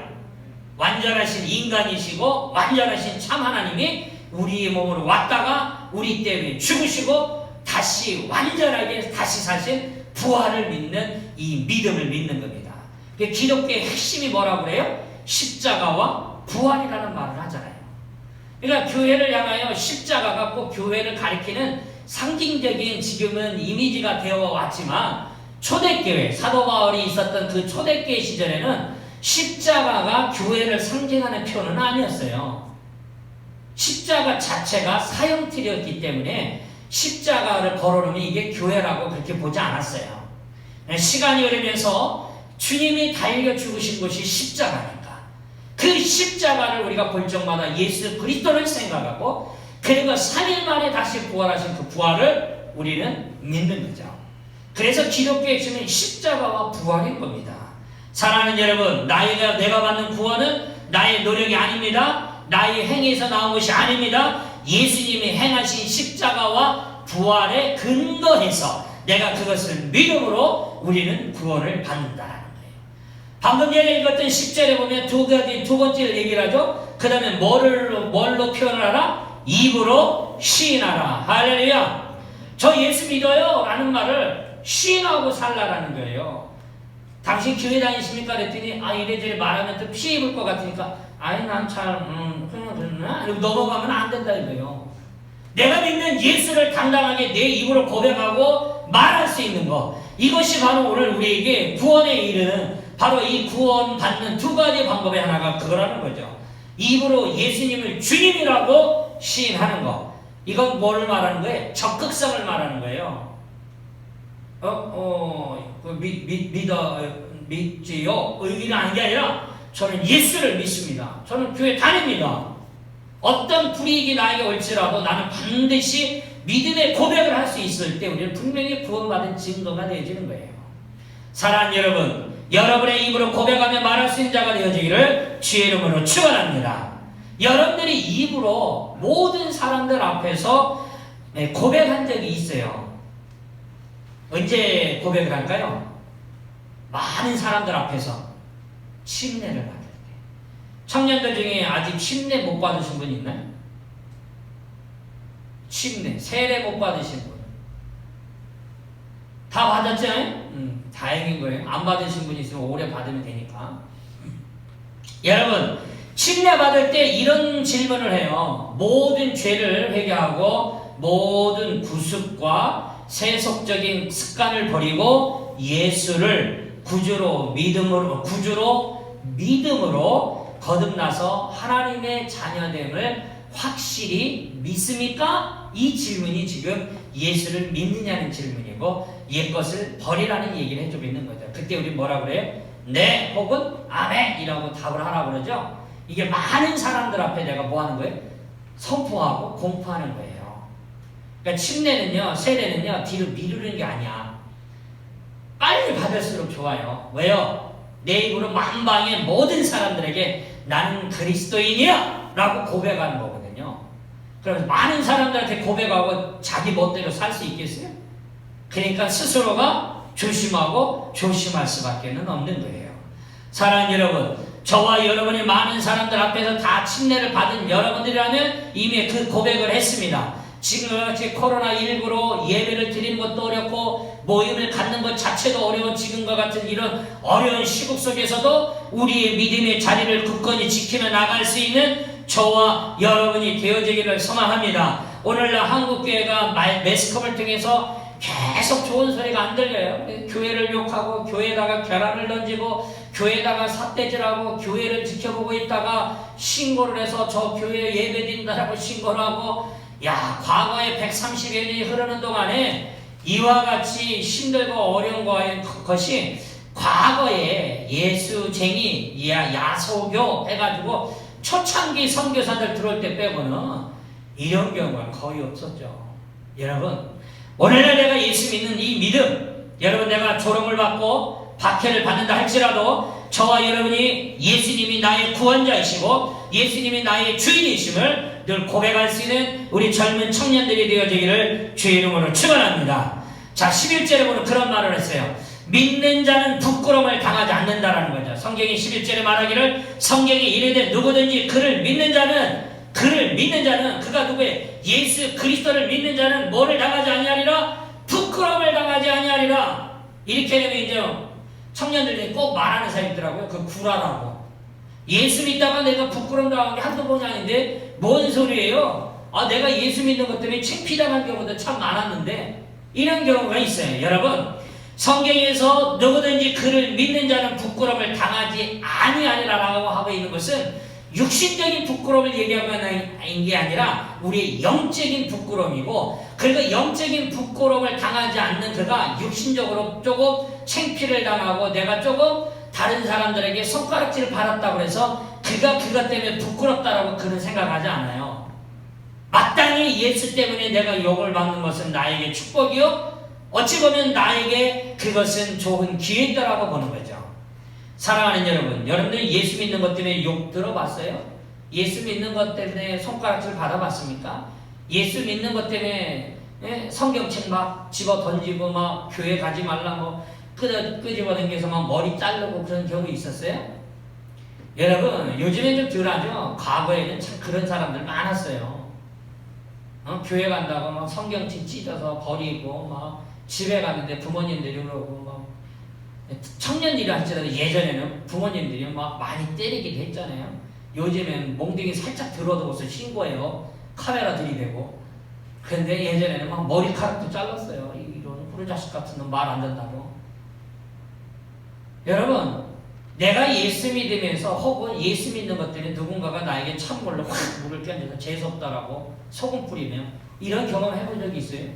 완전하신 인간이시고 완전하신 참 하나님이 우리의 몸으로 왔다가 우리 때문에 죽으시고 다시 완전하게 다시 사신 부활을 믿는 이 믿음을 믿는 겁니다. 기독교의 핵심이 뭐라고 그래요? 십자가와 부활이라는 말을 하잖아요. 그러니까 교회를 향하여 십자가가 꼭 교회를 가리키는 상징적인 지금은 이미지가 되어 왔지만, 초대교회, 사도 바울이 있었던 그 초대교회 시절에는 십자가가 교회를 상징하는 표현은 아니었어요. 십자가 자체가 사형틀이었기 때문에 십자가를 걸어놓으면 이게 교회라고 그렇게 보지 않았어요. 시간이 흐르면서 주님이 달려 죽으신 것이 십자가니까 그 십자가를 우리가 볼 적마다 예수 그리스도를 생각하고, 그리고 3일 만에 다시 부활하신 그 부활을 우리는 믿는 거죠. 그래서 기독교의 핵심은 십자가와 부활인 겁니다. 사랑하는 여러분, 내가 받는 구원은 나의 노력이 아닙니다. 나의 행위에서 나온 것이 아닙니다. 예수님이 행하신 십자가와 부활에 근거해서 내가 그것을 믿음으로 우리는 구원을 받는다라는 거예요. 방금 전에 읽었던 10절에 보면 두 번째를 얘기를 하죠. 그 다음에 뭘로 표현을 하라? 입으로 시인하라. 할렐루야! 저 예수 믿어요 라는 말을 시인하고 살라라는 거예요. 당신 교회 다니십니까? 그랬더니 이래저래 말하면 또 피해 입을 것 같으니까 난 잘 그냥 그랬나? 이러고 넘어가면 안 된다 이거예요. 내가 믿는 예수를 당당하게 내 입으로 고백하고 말할 수 있는 것, 이것이 바로 오늘 우리에게 구원에 이르는 바로 이 구원 받는 두 가지 방법의 하나가 그거라는 거죠. 입으로 예수님을 주님이라고 시인하는 것. 이건 뭘 말하는 거예요? 적극성을 말하는 거예요. 믿지요. 의기는 아닌 게 아니라 저는 예수를 믿습니다. 저는 교회 다닙니다. 어떤 불이익이 나에게 올지라도 나는 반드시 믿음의 고백을 할 수 있을 때 우리는 분명히 구원받은 증거가 되어지는 거예요. 사랑하는 여러분, 여러분의 입으로 고백하며 말할 수 있는 자가 되어지기를 주의 이름으로 축원합니다. 여러분들이 입으로 모든 사람들 앞에서 고백한 적이 있어요. 언제 고백을 할까요? 많은 사람들 앞에서 침례를 받을 때. 청년들 중에 아직 침례 못 받으신 분 있나요? 침례, 세례 못 받으신 분. 다 받았죠? 다행인 거예요. 안 받으신 분 있으면 오래 받으면 되니까. 여러분, 침례 받을 때 이런 질문을 해요. 모든 죄를 회개하고 모든 구습과 세속적인 습관을 버리고 예수를 구주로 믿음으로 거듭나서 하나님의 자녀됨을 확실히 믿습니까? 이 질문이 지금 예수를 믿느냐는 질문이고 옛것을 버리라는 얘기를 해주고 있는 거죠. 그때 우리 뭐라 그래요? 네 혹은 아멘 이라고 답을 하라고 그러죠. 이게 많은 사람들 앞에 내가 뭐 하는 거예요? 선포하고 공포하는 거예요. 그러니까 침례는요, 세례는요, 뒤로 미루는 게 아니야. 빨리 받을수록 좋아요. 왜요? 내 입으로 만방의 모든 사람들에게 나는 그리스도인이야! 라고 고백하는 거거든요. 그래서 많은 사람들한테 고백하고 자기 멋대로 살 수 있겠어요? 그러니까 스스로가 조심하고 조심할 수밖에 없는 거예요. 사랑하는 여러분, 저와 여러분이 많은 사람들 앞에서 다 침례를 받은 여러분들이라면 이미 그 고백을 했습니다. 지금같이 코로나19로 예배를 드리는 것도 어렵고 모임을 갖는 것 자체도 어려운 지금과 같은 이런 어려운 시국 속에서도 우리의 믿음의 자리를 굳건히 지키며 나갈 수 있는 저와 여러분이 되어지기를 소망합니다. 오늘날 한국교회가 매스컴을 통해서 계속 좋은 소리가 안 들려요. 교회를 욕하고 교회에다가 계란을 던지고 교회에다가 삿대질하고 교회를 지켜보고 있다가 신고를 해서 저 교회에 예배드린다라고 신고를 하고 야, 과거에 130여 년이 흐르는 동안에 이와 같이 힘들고 어려운 것이 과거에 예수쟁이, 야소교 해가지고 초창기 선교사들 들어올 때 빼고는 이런 경우가 거의 없었죠. 여러분, 오늘날 내가 예수 믿는 이 믿음, 여러분 내가 조롱을 받고 박해를 받는다 할지라도 저와 여러분이 예수님이 나의 구원자이시고 예수님이 나의 주인이심을 늘 고백할 수 있는 우리 젊은 청년들이 되어지기를 주의 이름으로 축원합니다. 자, 11절에 보면 그런 말을 했어요. 믿는 자는 부끄러움을 당하지 않는다라는 거죠. 성경이 11절에 말하기를 성경이 이르되 누구든지 그를 믿는 자는 그가 누구예요? 예수 그리스도를 믿는 자는 뭐를 당하지 아니하리라? 부끄러움을 당하지 아니하리라. 이렇게 되면 이제 청년들이 꼭 말하는 사람이 있더라고요. 그 구라라고. 예수 믿다가 내가 부끄러움 당한 게 한두 번이 아닌데 뭔 소리예요? 아, 내가 예수 믿는 것 때문에 창피당한 경우도 참 많았는데 이런 경우가 있어요. 여러분, 성경에서 누구든지 그를 믿는 자는 부끄러움을 당하지 아니하리라라고 하고 있는 것은 육신적인 부끄러움을 얘기하고 있는 게 아니라 우리의 영적인 부끄러움이고, 그리고 영적인 부끄러움을 당하지 않는 그가 육신적으로 조금 창피를 당하고 내가 조금 다른 사람들에게 손가락질을 받았다고 해서 그가 그것 때문에 부끄럽다라고 그는 생각하지 않아요. 마땅히 예수 때문에 내가 욕을 받는 것은 나에게 축복이요, 어찌 보면 나에게 그것은 좋은 기회다라고 보는 거죠. 사랑하는 여러분, 여러분들이 예수 믿는 것 때문에 욕 들어봤어요? 예수 믿는 것 때문에 손가락질 받아봤습니까? 예수 믿는 것 때문에 성경책 막 집어 던지고 막 교회 가지 말라 뭐 끄집어 당겨서 막 머리 자르고 그런 경우 있었어요? 여러분, 요즘엔 좀 덜하죠? 과거에는 참 그런 사람들 많았어요. 교회 간다고 막 성경책 찢어서 버리고 막 집에 갔는데 부모님들이 그러고 막 청년들이 할지라도 예전에는 부모님들이 막 많이 때리기도 했잖아요. 요즘엔 몽둥이 살짝 들어도 벌써 신고해요. 카메라 들이대고. 그런데 예전에는 막 머리카락도 잘랐어요. 이런 후르자식 같은 놈 말 안 된다고. 여러분, 내가 예수 믿으면서 혹은 예수 믿는 것 때문에 누군가가 나에게 찬물로 확 물을 끼얹어서 재수없다라고 소금 뿌리면 이런 경험 해본 적이 있어요?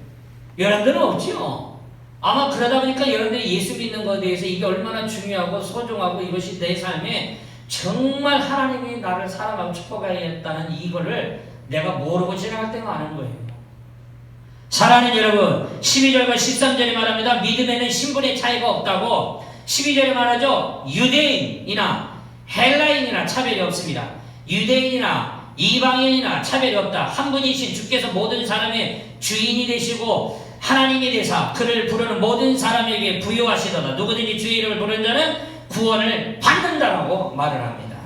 여러분들은 없죠? 아마 그러다 보니까 여러분들이 예수 믿는 것에 대해서 이게 얼마나 중요하고 소중하고 이것이 내 삶에 정말 하나님이 나를 사랑하고 축복하겠다는 이거를 내가 모르고 지나갈 때가 많은 거예요. 사랑하는 여러분, 12절과 13절이 말합니다. 믿음에는 신분의 차이가 없다고. 12절에 말하죠. 유대인이나 헬라인이나 차별이 없습니다. 유대인이나 이방인이나 차별이 없다. 한 분이신 주께서 모든 사람의 주인이 되시고 하나님이 되사 그를 부르는 모든 사람에게 부여하시도다. 누구든지 주의 이름을 부르는 자는 구원을 받는다라고 말을 합니다.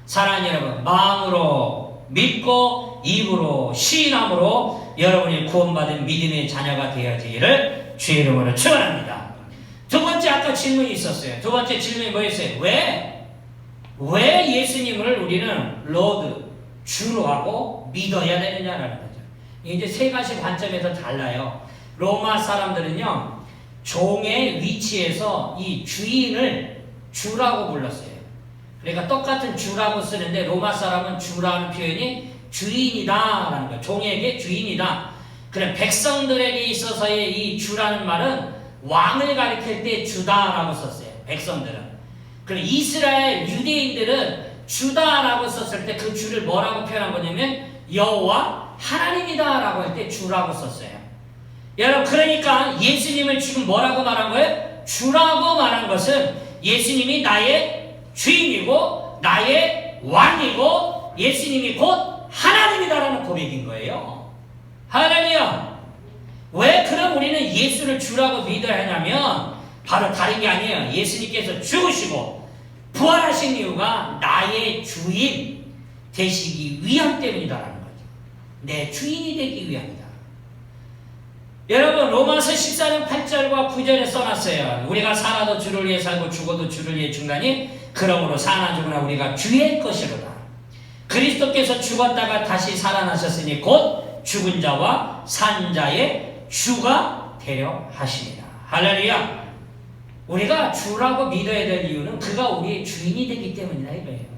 사랑하는 여러분, 마음으로 믿고 입으로 시인함으로 여러분이 구원받은 믿음의 자녀가 되어지기를 주의 이름으로 축원합니다. 두 번째, 아까 질문이 있었어요. 두 번째 질문이 뭐였어요? 왜 예수님을 우리는 로드, 주로 하고 믿어야 되느냐라는 거죠. 이제 세 가지 관점에서 달라요. 로마 사람들은요, 종의 위치에서 이 주인을 주라고 불렀어요. 그러니까 똑같은 주라고 쓰는데 로마 사람은 주라는 표현이 주인이다라는 거예요. 종에게 주인이다. 그래, 백성들에게 있어서의 이 주라는 말은 왕을 가리킬 때 주다라고 썼어요. 백성들은. 그리고 이스라엘 유대인들은 주다라고 썼을 때 그 주를 뭐라고 표현한 거냐면 여호와 하나님이다라고 할 때 주라고 썼어요. 여러분, 그러니까 예수님을 지금 뭐라고 말한 거예요? 주라고 말한 것은 예수님이 나의 주인이고 나의 왕이고 예수님이 곧 하나님이다라는 고백인 거예요. 할렐루야. 왜 그럼 우리는 예수를 주라고 믿어야 하냐면 바로 다른 게 아니에요. 예수님께서 죽으시고 부활하신 이유가 나의 주인 되시기 위함 때문이다라는 거죠. 내 주인이 되기 위함이다. 여러분, 로마서 14장 8절과 9절에 써놨어요. 우리가 살아도 주를 위해 살고 죽어도 주를 위해 죽나니 그러므로 사나 죽으나 우리가 주의 것이로다. 그리스도께서 죽었다가 다시 살아나셨으니 곧 죽은 자와 산 자의 주가 되려 하십니다. 할렐루야. 우리가 주라고 믿어야 될 이유는 그가 우리의 주인이 되기 때문이다 이거예요.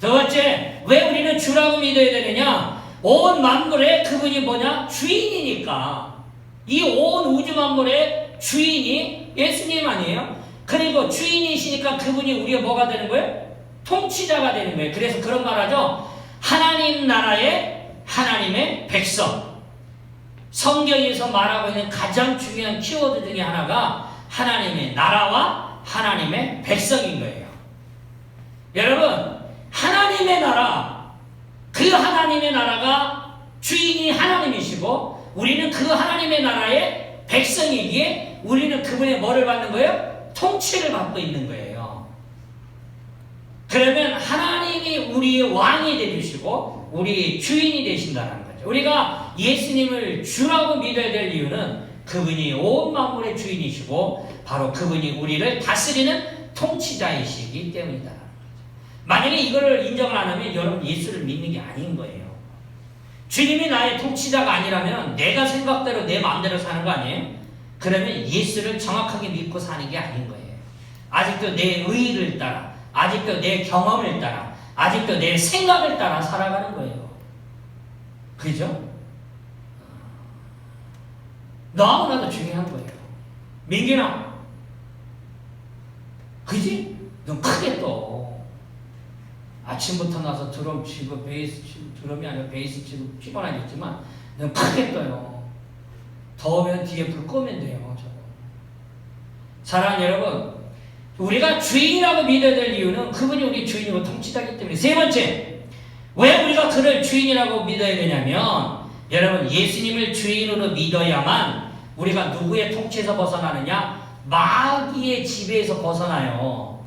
두 번째, 왜 우리는 주라고 믿어야 되느냐? 온 만물의 그분이 뭐냐? 주인이니까. 이 온 우주 만물의 주인이 예수님 아니에요? 그리고 주인이시니까 그분이 우리의 뭐가 되는 거예요? 통치자가 되는 거예요. 그래서 그런 말 하죠. 하나님 나라의 하나님의 백성. 성경에서 말하고 있는 가장 중요한 키워드 중에 하나가 하나님의 나라와 하나님의 백성인 거예요. 여러분, 하나님의 나라, 그 하나님의 나라가 주인이 하나님이시고 우리는 그 하나님의 나라의 백성이기에 우리는 그분의 뭐를 받는 거예요? 통치를 받고 있는 거예요. 그러면 하나님이 우리의 왕이 되주시고 우리의 주인이 되신다는 거죠. 우리가 예수님을 주라고 믿어야 될 이유는 그분이 온 만물의 주인이시고 바로 그분이 우리를 다스리는 통치자이시기 때문이다. 만약에 이거를 인정을 안 하면 여러분 예수를 믿는 게 아닌 거예요. 주님이 나의 통치자가 아니라면 내가 생각대로 내 마음대로 사는 거 아니에요? 그러면 예수를 정확하게 믿고 사는 게 아닌 거예요. 아직도 내 의의를 따라, 아직도 내 경험을 따라, 아직도 내 생각을 따라 살아가는 거예요. 그죠? 너무나도 중요한 거예요. 민기나, 그지? 넌 크게 떠. 아침부터 나서 드럼 치고 베이스 치고, 드럼이 아니라 베이스 치고 피곤하겠지만 넌 크게 떠요. 더우면 뒤에 불 끄면 돼요. 저거. 사랑하는 여러분, 우리가 주인이라고 믿어야 될 이유는 그분이 우리 주인이고 통치자이기 때문에. 세 번째, 왜 우리가 그를 주인이라고 믿어야 되냐면 여러분, 예수님을 주인으로 믿어야만 우리가 누구의 통치에서 벗어나느냐? 마귀의 지배에서 벗어나요.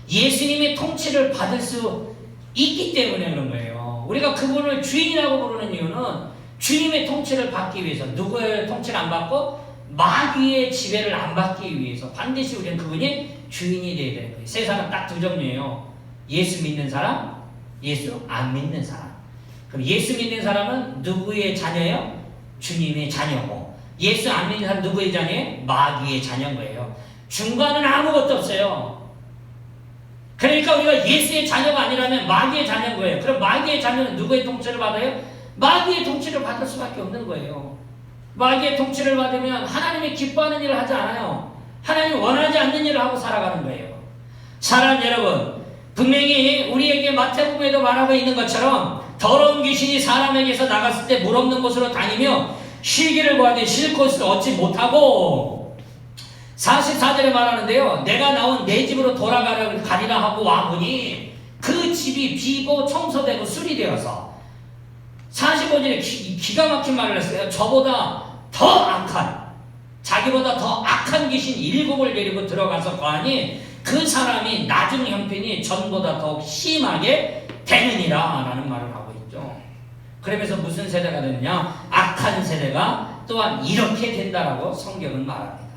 예수님의 통치를 받을 수 있기 때문에 그런 거예요. 우리가 그분을 주인이라고 부르는 이유는 주님의 통치를 받기 위해서, 누구의 통치를 안 받고 마귀의 지배를 안 받기 위해서 반드시 우리는 그분이 주인이 되어야 되는 거예요. 세상은 딱 두 종류예요. 예수 믿는 사람, 예수 안 믿는 사람. 그럼 예수 믿는 사람은 누구의 자녀예요? 주님의 자녀고, 예수 안 믿는 사람은 누구의 자녀예요? 마귀의 자녀인 거예요. 중간은 아무것도 없어요. 그러니까 우리가 예수의 자녀가 아니라면 마귀의 자녀인 거예요. 그럼 마귀의 자녀는 누구의 통치를 받아요? 마귀의 통치를 받을 수밖에 없는 거예요. 마귀의 통치를 받으면 하나님이 기뻐하는 일을 하지 않아요. 하나님이 원하지 않는 일을 하고 살아가는 거예요. 사랑하는 여러분, 분명히 우리에게 마태복음에도 말하고 있는 것처럼 더러운 귀신이 사람에게서 나갔을 때 물 없는 곳으로 다니며 쉬기를 구하되 쉴 곳을 얻지 못하고 44절에 말하는데요. 내가 나온 내 집으로 가리라 하고 와보니 그 집이 비고 청소되고 수리되어서 45절에 기가 막힌 말을 했어요. 저보다 더 악한, 자기보다 더 악한 귀신 7을 데리고 들어가서 거하니 그 사람이 나중 형편이 전보다 더 심하게 되느니라 라는 말을 하고 있죠. 그러면서 무슨 세대가 되느냐? 악한 세대가 또한 이렇게 된다라고 성경은 말합니다.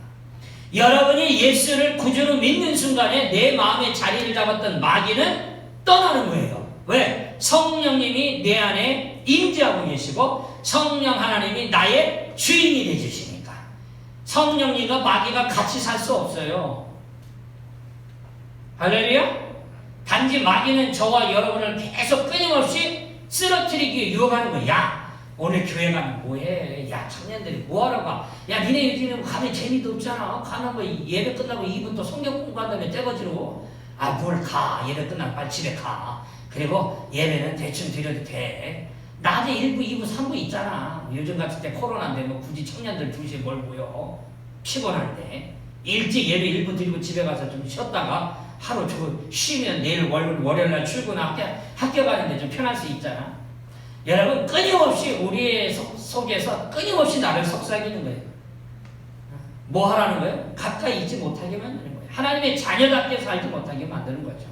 여러분이 예수를 구주로 믿는 순간에 내 마음에 자리를 잡았던 마귀는 떠나는 거예요. 왜? 성령님이 내 안에 임재하고 계시고 성령 하나님이 나의 주인이 되주시니까. 성령님과 마귀가 같이 살 수 없어요. 할렐루야? 단지 마귀는 저와 여러분을 계속 끊임없이 쓰러뜨리기 위해 유혹하는 거야. 야, 오늘 교회 가면 뭐해? 야, 청년들이 뭐하러 가? 야, 니네 요즘에 가면 재미도 없잖아. 가는 거 예배 끝나고 2분 또 성경 공부한다며 떼거지로. 아, 뭘 가? 예배 끝나면 빨리 집에 가. 그리고 예배는 대충 드려도 돼. 낮에 1부, 2부, 3부 있잖아. 요즘 같은 때 코로나인데 뭐 굳이 청년들 2시에 뭘 보여? 피곤한데. 일찍 예배 1부 드리고 집에 가서 좀 쉬었다가 하루 저거 쉬면 내일 월요일날 출근하고 학교 가는데 좀 편할 수 있잖아. 여러분, 끊임없이 우리의 속에서 끊임없이 나를 속삭이는 거예요. 뭐 하라는 거예요? 가까이 있지 못하게 만드는 거예요. 하나님의 자녀답게 살지 못하게 만드는 거죠.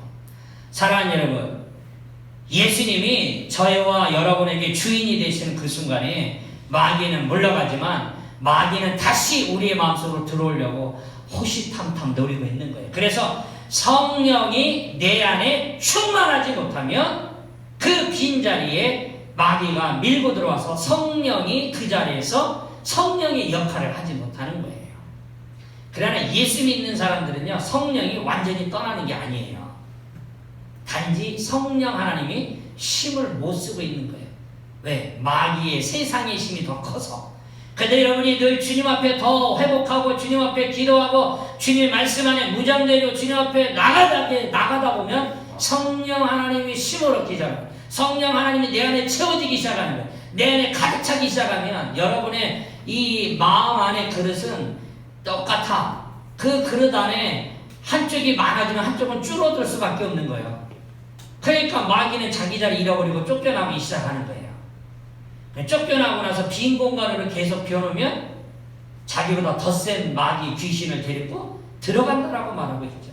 사랑하는 여러분, 예수님이 저와 여러분에게 주인이 되시는 그 순간에 마귀는 물러가지만 마귀는 다시 우리의 마음속으로 들어오려고 호시탐탐 노리고 있는 거예요. 그래서 성령이 내 안에 충만하지 못하면 그 빈자리에 마귀가 밀고 들어와서 성령이 그 자리에서 성령의 역할을 하지 못하는 거예요. 그러나 예수 믿는 사람들은요, 성령이 완전히 떠나는 게 아니에요. 단지 성령 하나님이 힘을 못 쓰고 있는 거예요. 왜? 마귀의 세상의 힘이 더 커서. 그런데 여러분이 늘 주님 앞에 더 회복하고 주님 앞에 기도하고 주님 말씀 안에 무장되고 주님 앞에 나가다 보면 성령 하나님이 힘을 얻기 시작합니다. 성령 하나님이 내 안에 채워지기 시작하는 거예요. 내 안에 가득 차기 시작하면 여러분의 이 마음 안의 그릇은 똑같아. 그 그릇 안에 한쪽이 많아지면 한쪽은 줄어들 수밖에 없는 거예요. 그러니까 마귀는 자기 자리 잃어버리고 쫓겨나기 시작하는 거예요. 쫓겨나고 나서 빈 공간으로 계속 비워놓으면 자기보다 더 센 마귀 귀신을 데리고 들어간다라고 말하고 있죠.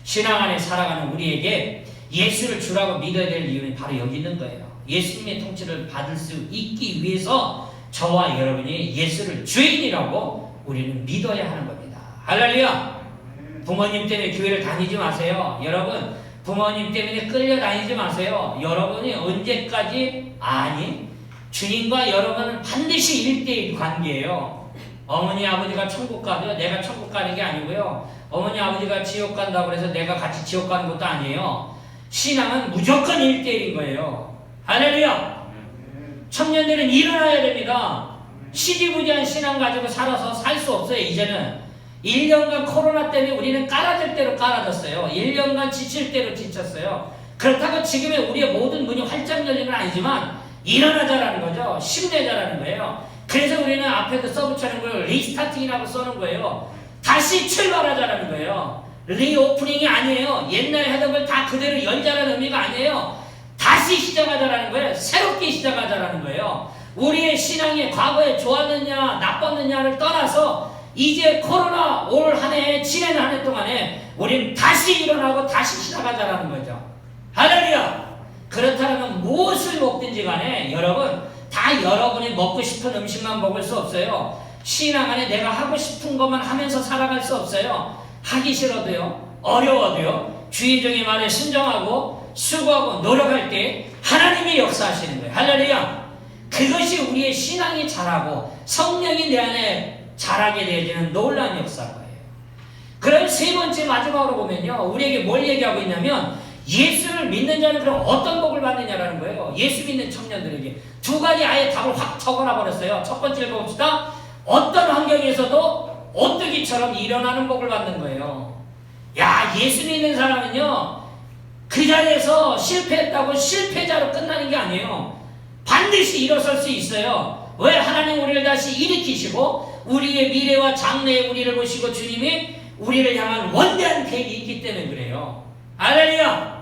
신앙 안에 살아가는 우리에게 예수를 주라고 믿어야 될 이유는 바로 여기 있는 거예요. 예수님의 통치를 받을 수 있기 위해서 저와 여러분이 예수를 주인이라고 우리는 믿어야 하는 겁니다. 할렐루야! 부모님 때문에 교회를 다니지 마세요. 여러분, 부모님 때문에 끌려다니지 마세요. 여러분이 언제까지 주님과 여러분은 반드시 1대1 관계예요. 어머니 아버지가 천국 가도요, 내가 천국 가는 게 아니고요. 어머니 아버지가 지옥 간다고 해서 내가 같이 지옥 가는 것도 아니에요. 신앙은 무조건 1대1인 거예요. 할렐루야! 청년들은 일어나야 됩니다. 시지부지한 신앙 가지고 살아서 살 수 없어요. 이제는 1년간 코로나 때문에 우리는 깔아질 대로 깔아졌어요. 1년간 지칠 대로 지쳤어요. 그렇다고 지금의 우리의 모든 문이 활짝 열리는 건 아니지만 일어나자라는 거죠. 힘내자라는 거예요. 그래서 우리는 앞에도 써붙이는 걸 리스타팅이라고 써는 거예요. 다시 출발하자라는 거예요. 리오프닝이 아니에요. 옛날에 하던 걸 다 그대로 열자라는 의미가 아니에요. 다시 시작하자라는 거예요. 새롭게 시작하자라는 거예요. 우리의 신앙이 과거에 좋았느냐 나빴느냐를 떠나서 이제 코로나 올 한 해 지난 한 해 동안에 우리는 다시 일어나고 다시 시작하자라는 거죠. 할렐루야! 그렇다면 무엇을 먹든지 간에 여러분 다 여러분이 먹고 싶은 음식만 먹을 수 없어요. 신앙 안에 내가 하고 싶은 것만 하면서 살아갈 수 없어요. 하기 싫어도요, 어려워도요, 주의종의 말에 순종하고 수고하고 노력할 때 하나님이 역사하시는 거예요. 할렐루야! 그것이 우리의 신앙이 자라고 성령이 내 안에 자라게 되어지는 놀라운 역사인 거예요. 그럼 세 번째 마지막으로 보면요, 우리에게 뭘 얘기하고 있냐면 예수를 믿는 자는 그럼 어떤 복을 받느냐라는 거예요. 예수 믿는 청년들에게 두 가지 아예 답을 확 적어놔 버렸어요. 첫 번째 읽어봅시다. 어떤 환경에서도 오뚜기처럼 일어나는 복을 받는 거예요. 야, 예수 믿는 사람은요, 그 자리에서 실패했다고 실패자로 끝나는 게 아니에요. 반드시 일어설 수 있어요. 왜? 하나님 우리를 다시 일으키시고 우리의 미래와 장래의 우리를 보시고 주님이 우리를 향한 원대한 계획이 있기 때문에 그래요. 할렐루야!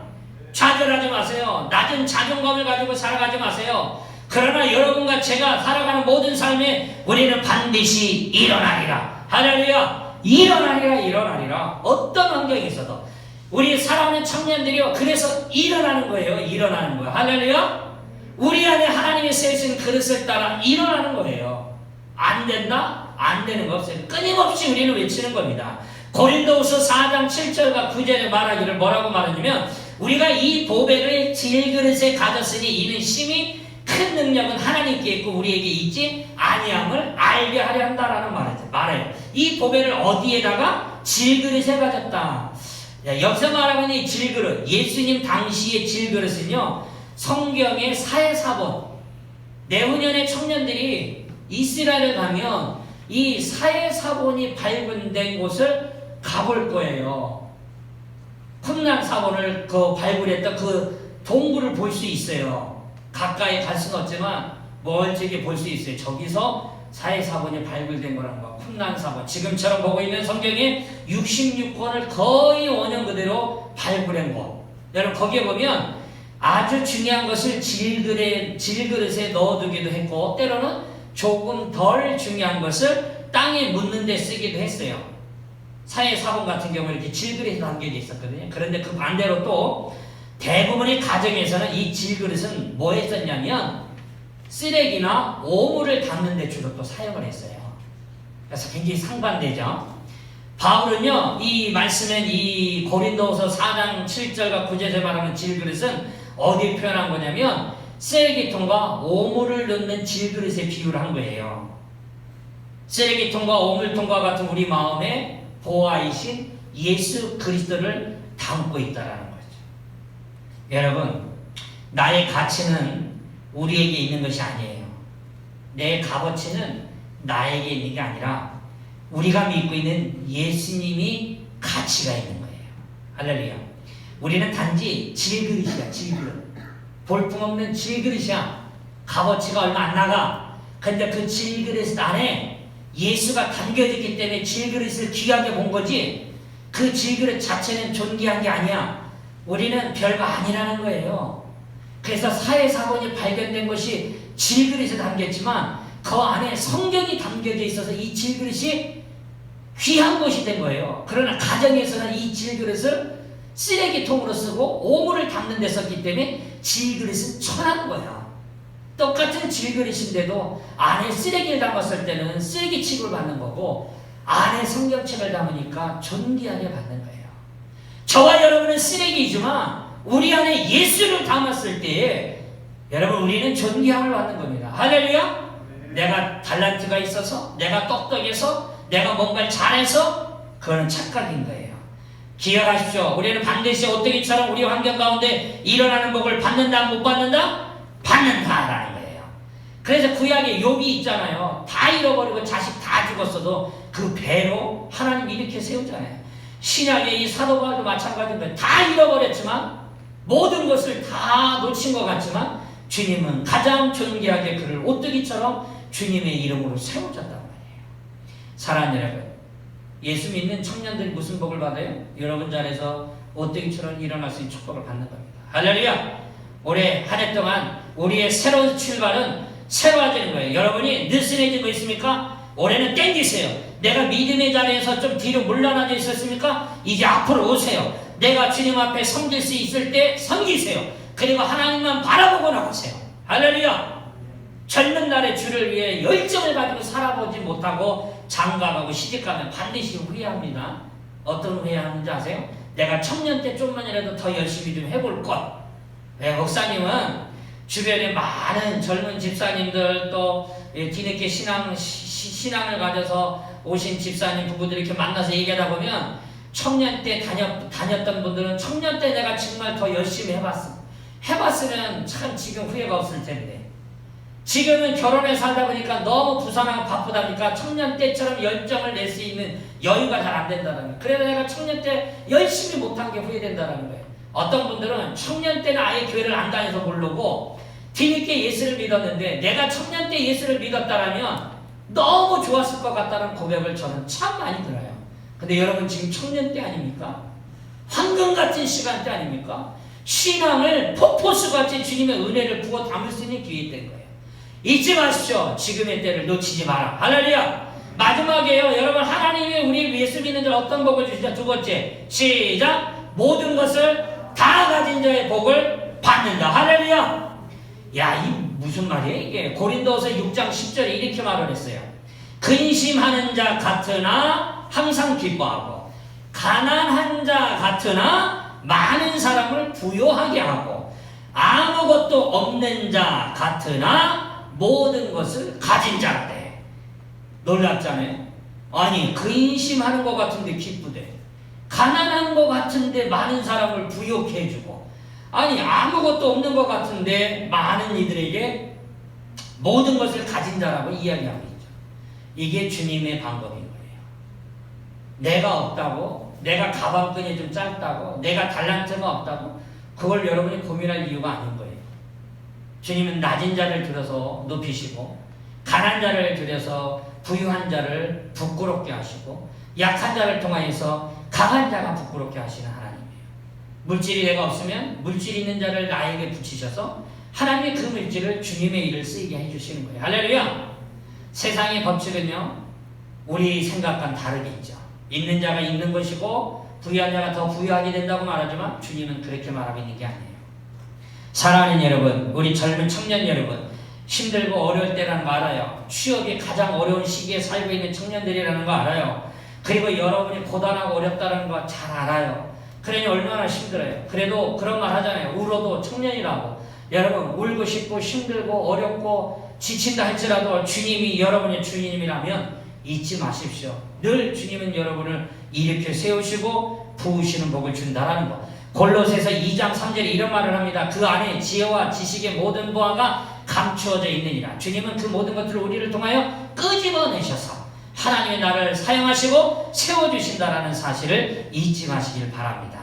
좌절하지 마세요. 낮은 자존감을 가지고 살아가지 마세요. 그러나 여러분과 제가 살아가는 모든 삶에 우리는 반드시 일어나리라. 할렐루야! 일어나리라. 어떤 환경에서도 우리 사랑하는 청년들이요, 그래서 일어나는 거예요. 일어나는 거예요. 할렐루야! 우리 안에 하나님이 세우신 그릇을 따라 일어나는 거예요. 안 된다? 안 되는 거 없어요. 끊임없이 우리는 외치는 겁니다. 고린도후서 4장 7절과 9절에 말하기를 뭐라고 말하냐면, 우리가 이 보배를 질그릇에 가졌으니 이는 심히 큰 능력은 하나님께 있고 우리에게 있지 아니함을 알게 하려 한다라는 말이에요. 이 보배를 어디에다가? 질그릇에 가졌다. 여기서 말하면 이 질그릇, 예수님 당시의 질그릇은요, 성경의 사해사본, 내후년의 청년들이 이스라엘을 가면 이 사해사본이 발견된 곳을 가볼 거예요. 쿰란 사본을 발굴했던 그 동굴을 볼 수 있어요. 가까이 갈 수는 없지만 멀찍이 볼 수 있어요. 저기서 사해사본이 발굴된 거라는 거. 쿰란 사본, 지금처럼 보고 있는 성경의 66권을 거의 원형 그대로 발굴한 곳. 여러분 거기에 보면 아주 중요한 것을 질그릇에 넣어두기도 했고, 때로는 조금 덜 중요한 것을 땅에 묻는 데 쓰기도 했어요. 사해사본 같은 경우는 이렇게 질그릇에 담겨져 있었거든요. 그런데 그 반대로 또 대부분의 가정에서는 이 질그릇은 뭐에 썼냐면 쓰레기나 오물을 담는 데 주로 또 사용을 했어요. 그래서 굉장히 상반되죠. 바울은요, 이 말씀엔 이 고린도후서 4장 7절과 9절에 말하는 질그릇은 어디에 표현한 거냐면 쓰레기통과 오물을 넣는 질그릇에 비유를 한 거예요. 쓰레기통과 오물통과 같은 우리 마음에 보아이신 예수 그리스도를 담고 있다라는 거죠. 여러분, 나의 가치는 우리에게 있는 것이 아니에요. 내 값어치는 나에게 있는 게 아니라 우리가 믿고 있는 예수님이 가치가 있는 거예요. 할렐루야. 우리는 단지 질그릇이야, 질그릇. 볼품없는 질그릇이야. 값어치가 얼마 안 나가. 근데 그 질그릇 안에 예수가 담겨졌기 때문에 질그릇을 귀하게 본 거지, 그 질그릇 자체는 존귀한 게 아니야. 우리는 별거 아니라는 거예요. 그래서 사해사본이 발견된 것이 질그릇에 담겼지만 그 안에 성경이 담겨져 있어서 이 질그릇이 귀한 것이 된 거예요. 그러나 가정에서는 이 질그릇을 쓰레기통으로 쓰고 오물을 담는 데 썼기 때문에 질그릇은 천한 거야. 똑같은 질그릇인데도 안에 쓰레기를 담았을 때는 쓰레기 취급을 받는 거고, 안에 성경책을 담으니까 존귀하게 받는 거예요. 저와 여러분은 쓰레기지만 우리 안에 예수를 담았을 때에 여러분 우리는 존귀함을 받는 겁니다. 할렐루야. 내가 달란트가 있어서, 내가 똑똑해서, 내가 뭔가를 잘해서, 그거는 착각인 거예요. 기억하십시오. 우리는 반드시 오뚜기처럼 우리 환경 가운데 일어나는 복을 받는다, 못 받는다? 받는다라는 거예요. 그래서 구약에 욥이 있잖아요. 다 잃어버리고 자식 다 죽었어도 그 배로 하나님 이렇게 세우잖아요. 신약의 이 사도 바울도 마찬가지인 거예요. 다 잃어버렸지만, 모든 것을 다 놓친 것 같지만 주님은 가장 존귀하게 그를 오뚜기처럼 주님의 이름으로 세워졌단 말이에요. 사랑하는 여러분, 예수 믿는 청년들이 무슨 복을 받아요? 여러분 자리에서 오뚜기처럼 일어날 수 있는 축복을 받는 겁니다. 할렐루야. 올해 한 해 동안 우리의 새로운 출발은 새로워지는 거예요. 여러분이 느슨해지고 있습니까? 올해는 땡기세요. 내가 믿음의 자리에서 좀 뒤로 물러나져 있었습니까? 이제 앞으로 오세요. 내가 주님 앞에 섬길 수 있을 때 섬기세요. 그리고 하나님만 바라보고 나가세요. 할렐루야. 젊은 날의 주를 위해 열정을 가지고 살아보지 못하고 장가가고 시집가면 반드시 후회합니다. 어떤 후회하는지 아세요? 내가 청년 때 좀만이라도 더 열심히 좀 해볼 것. 네, 목사님은 주변에 많은 젊은 집사님들 또 뒤늦게 신앙을 가져서 오신 집사님 부부들 이렇게 만나서 얘기하다 보면 청년 때 다녔던 분들은 청년 때 내가 정말 더 열심히 해봤으면 참 지금 후회가 없을 텐데, 지금은 결혼해 살다 보니까 너무 부산하고 바쁘다 보니까 청년 때처럼 열정을 낼 수 있는 여유가 잘 안 된다는 거예요. 그래서 내가 청년 때 열심히 못한 게 후회된다는 거예요. 어떤 분들은 청년 때는 아예 교회를 안 다녀서 모르고 뒤늦게 예수를 믿었는데 내가 청년 때 예수를 믿었다라면 너무 좋았을 것 같다는 고백을 저는 참 많이 들어요. 근데 여러분 지금 청년 때 아닙니까? 황금 같은 시간대 아닙니까? 신앙을 폭포수같이 주님의 은혜를 부어 담을 수 있는 기회 된 거예요. 잊지 마십시오. 지금의 때를 놓치지 마라. 할렐루야. 마지막이에요. 여러분 하나님이 우리 예수 믿는 자 어떤 복을 주시죠? 두 번째 시작. 모든 것을 다 가진 자의 복을 받는다. 할렐루야. 야, 이 무슨 말이에요 이게? 고린도서 6장 10절에 이렇게 말을 했어요. 근심하는 자 같으나 항상 기뻐하고 가난한 자 같으나 많은 사람을 부요하게 하고 아무것도 없는 자 같으나 모든 것을 가진 자인데. 놀랍잖아요. 아니 근심하는 것 같은데 기쁘대. 가난한 것 같은데 많은 사람을 부욕해 해주고, 아니 아무것도 없는 것 같은데 많은 이들에게 모든 것을 가진 자라고 이야기하고 있죠. 이게 주님의 방법인 거예요. 내가 없다고, 내가 가방끈이 좀 짧다고, 내가 달란트가 없다고 그걸 여러분이 고민할 이유가 아닌 거예요. 주님은 낮은 자를 들어서 높이시고 가난한 자를 들여서 부유한 자를 부끄럽게 하시고 약한 자를 통하여서 강한 자가 부끄럽게 하시는 하나님이에요. 물질이 내가 없으면 물질 있는 자를 나에게 붙이셔서 하나님의 그 물질을 주님의 일을 쓰이게 해주시는 거예요. 할렐루야. 세상의 법칙은요 우리 생각과는 다르게 있죠. 있는 자가 있는 것이고 부유한 자가 더 부유하게 된다고 말하지만 주님은 그렇게 말하고 있는 게 아니에요. 사랑하는 여러분, 우리 젊은 청년 여러분, 힘들고 어려울 때라는 거 알아요. 취업이 가장 어려운 시기에 살고 있는 청년들이라는 거 알아요. 그리고 여러분이 고단하고 어렵다는 거 잘 알아요. 그러니 얼마나 힘들어요. 그래도 그런 말 하잖아요. 울어도 청년이라고. 여러분 울고 싶고 힘들고 어렵고 지친다 할지라도 주님이 여러분의 주님이라면 잊지 마십시오. 늘 주님은 여러분을 일으켜 세우시고 부으시는 복을 준다라는 거. 골로새서 2장 3절에 이런 말을 합니다. 그 안에 지혜와 지식의 모든 보화가 감추어져 있느니라. 주님은 그 모든 것들을 우리를 통하여 끄집어내셔서 하나님의 나를 사용하시고 세워주신다라는 사실을 잊지 마시길 바랍니다.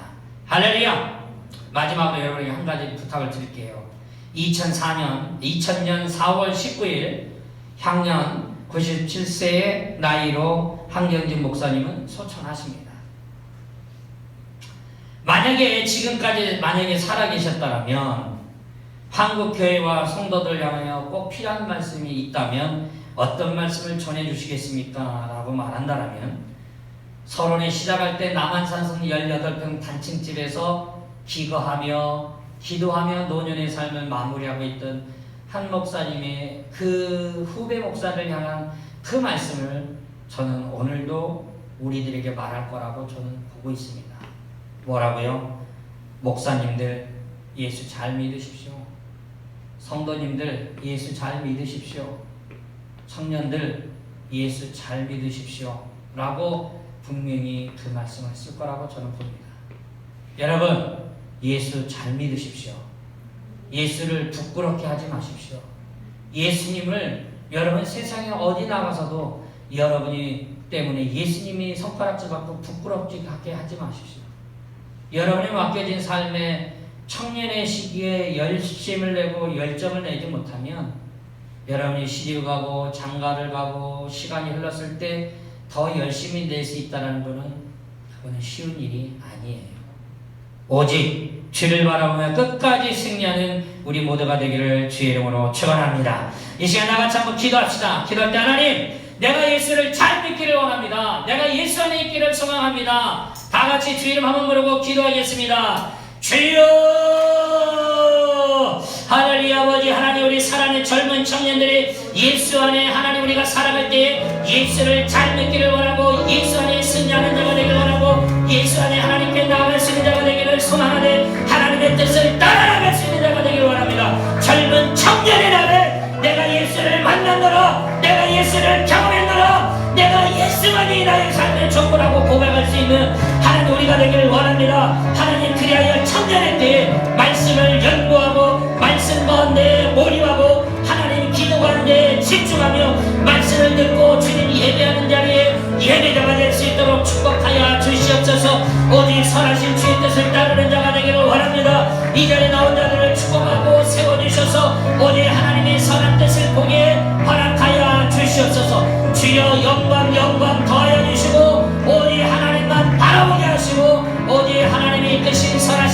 할렐루야. 마지막으로 여러분에게 한 가지 부탁을 드릴게요. 2000년 4월 19일 향년 97세의 나이로 한경진 목사님은 소천하십니다. 만약에 지금까지 살아계셨다면 한국교회와 성도들 향하여 꼭 필요한 말씀이 있다면 어떤 말씀을 전해주시겠습니까? 라고 말한다면 서론에 시작할 때 남한산성 18평 단층집에서 기거하며 기도하며 노년의 삶을 마무리하고 있던 한 목사님의 그 후배 목사를 향한 그 말씀을 저는 오늘도 우리들에게 말할 거라고 저는 보고 있습니다. 뭐라고요? 목사님들 예수 잘 믿으십시오. 성도님들 예수 잘 믿으십시오. 청년들 예수 잘 믿으십시오. 라고 분명히 그 말씀을 쓸 거라고 저는 봅니다. 여러분 예수 잘 믿으십시오. 예수를 부끄럽게 하지 마십시오. 예수님을 여러분 세상에 어디 나가서도 여러분이 때문에 예수님이 손가락질 받고 부끄럽게 하게 하지 마십시오. 여러분이 맡겨진 삶에 청년의 시기에 열심을 내고 열정을 내지 못하면 여러분이 시집 가고 장가를 가고 시간이 흘렀을 때 더 열심히 낼 수 있다는 것은 그거는 쉬운 일이 아니에요. 오직 주를 바라보며 끝까지 승리하는 우리 모두가 되기를 주의 이름으로 축원합니다. 이 시간 나같이 한번 기도합시다. 기도할 때 하나님 내가 예수를 잘 믿기를 원합니다. 내가 예수 안에 있기를 소망합니다. 다 같이 주 이름 한번 부르고 기도하겠습니다. 주여 하늘의 아버지 하나님 우리 사랑하는 젊은 청년들이 예수 안에 하나님 우리가 살아갈 때 예수를 잘 믿기를 원하고 예수 안에 승리하는 자가 되기를 원하고 예수 안에 하나님께 나아갈 수 있는 자가 되기를 소망하되 하나님의 뜻을 따라갈 수 있는 자가 되기를 원합니다. 젊은 청년의 나를 내가 예수를 만난다라 내가 예수를 경험했노라 내가 예수만이 나의 삶의 전부라고 고백할 수 있는 하나님 우리가 되기를 원합니다. 하나님 그리하여 청년의 때에 말씀을 연구하고 말씀 가운데 몰입하고 하나님 기도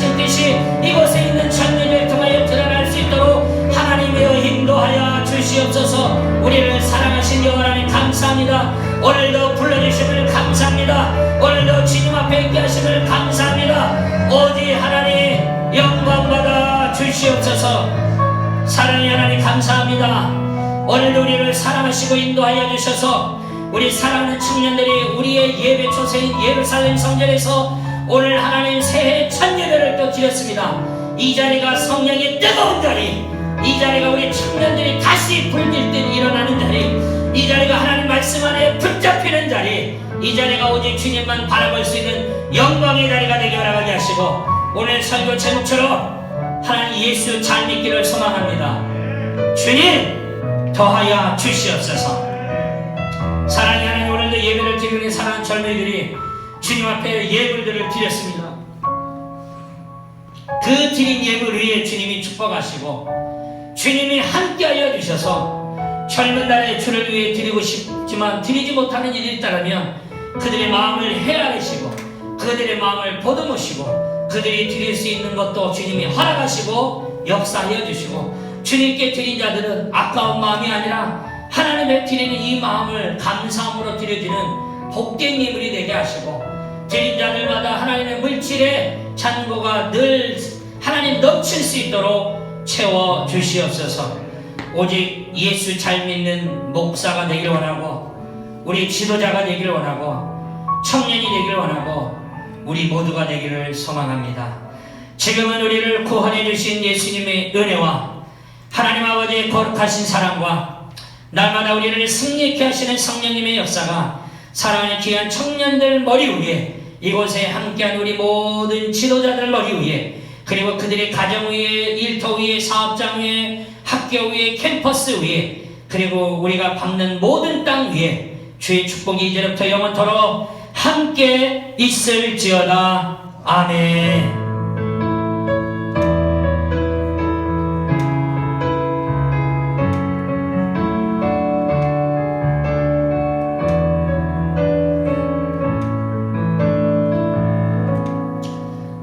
하신 뜻이 이곳에 있는 청년을 통하여 드러날 수 있도록 하나님이여 인도하여 주시옵소서. 우리를 사랑하신 여호와 하나님 감사합니다. 오늘도 불러주심을 감사합니다. 오늘도 주님 앞에 있게 하심을 감사합니다. 오직 하나님 영광받아 주시옵소서. 사랑의 하나님 감사합니다. 오늘도 우리를 사랑하시고 인도하여 주셔서 우리 사랑하는 청년들이 우리의 예배 초소인 예루살렘 성전에서 오늘 하나님 새해 첫 예배를 또 드렸습니다. 이 자리가 성령의 뜨거운 자리, 이 자리가 우리 청년들이 다시 불길 듯 일어나는 자리, 이 자리가 하나님 말씀 안에 붙잡히는 자리, 이 자리가 오직 주님만 바라볼 수 있는 영광의 자리가 되게 허락하게 하시고 오늘 설교 제목처럼 하나님 예수 잘 믿기를 소망합니다. 주님 더하여 주시옵소서. 사랑의 하나님, 오늘도 예배를 드리는 사랑하는 젊은이들이 주님 앞에 예물들을 드렸습니다. 그 드린 예물 위에 주님이 축복하시고 주님이 함께하여 주셔서 젊은 날에 주를 위해 드리고 싶지만 드리지 못하는 일이 있다면 그들의 마음을 헤아리시고 그들의 마음을 보듬으시고 그들이 드릴 수 있는 것도 주님이 허락하시고 역사하여 주시고 주님께 드린 자들은 아까운 마음이 아니라 하나님의 드리는 이 마음을 감사함으로 드려지는 복된 예물이 되게 하시고 드린 자들마다 하나님의 물질의 잔고가 늘 하나님 넘칠 수 있도록 채워 주시옵소서. 오직 예수 잘 믿는 목사가 되기를 원하고 우리 지도자가 되기를 원하고 청년이 되기를 원하고 우리 모두가 되기를 소망합니다. 지금은 우리를 구원해 주신 예수님의 은혜와 하나님 아버지의 거룩하신 사랑과 날마다 우리를 승리케 하시는 성령님의 역사가 사랑하는 귀한 청년들 머리 위에 이곳에 함께한 우리 모든 지도자들 머리 위에 그리고 그들의 가정 위에 일터 위에 사업장 위에 학교 위에 캠퍼스 위에 그리고 우리가 밟는 모든 땅 위에 주의 축복이 이제부터 영원토록 함께 있을지어다. 아멘.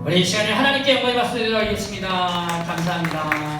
우리 이 시간에 하나님께 영광의 박수 드리도록 하겠습니다. 감사합니다.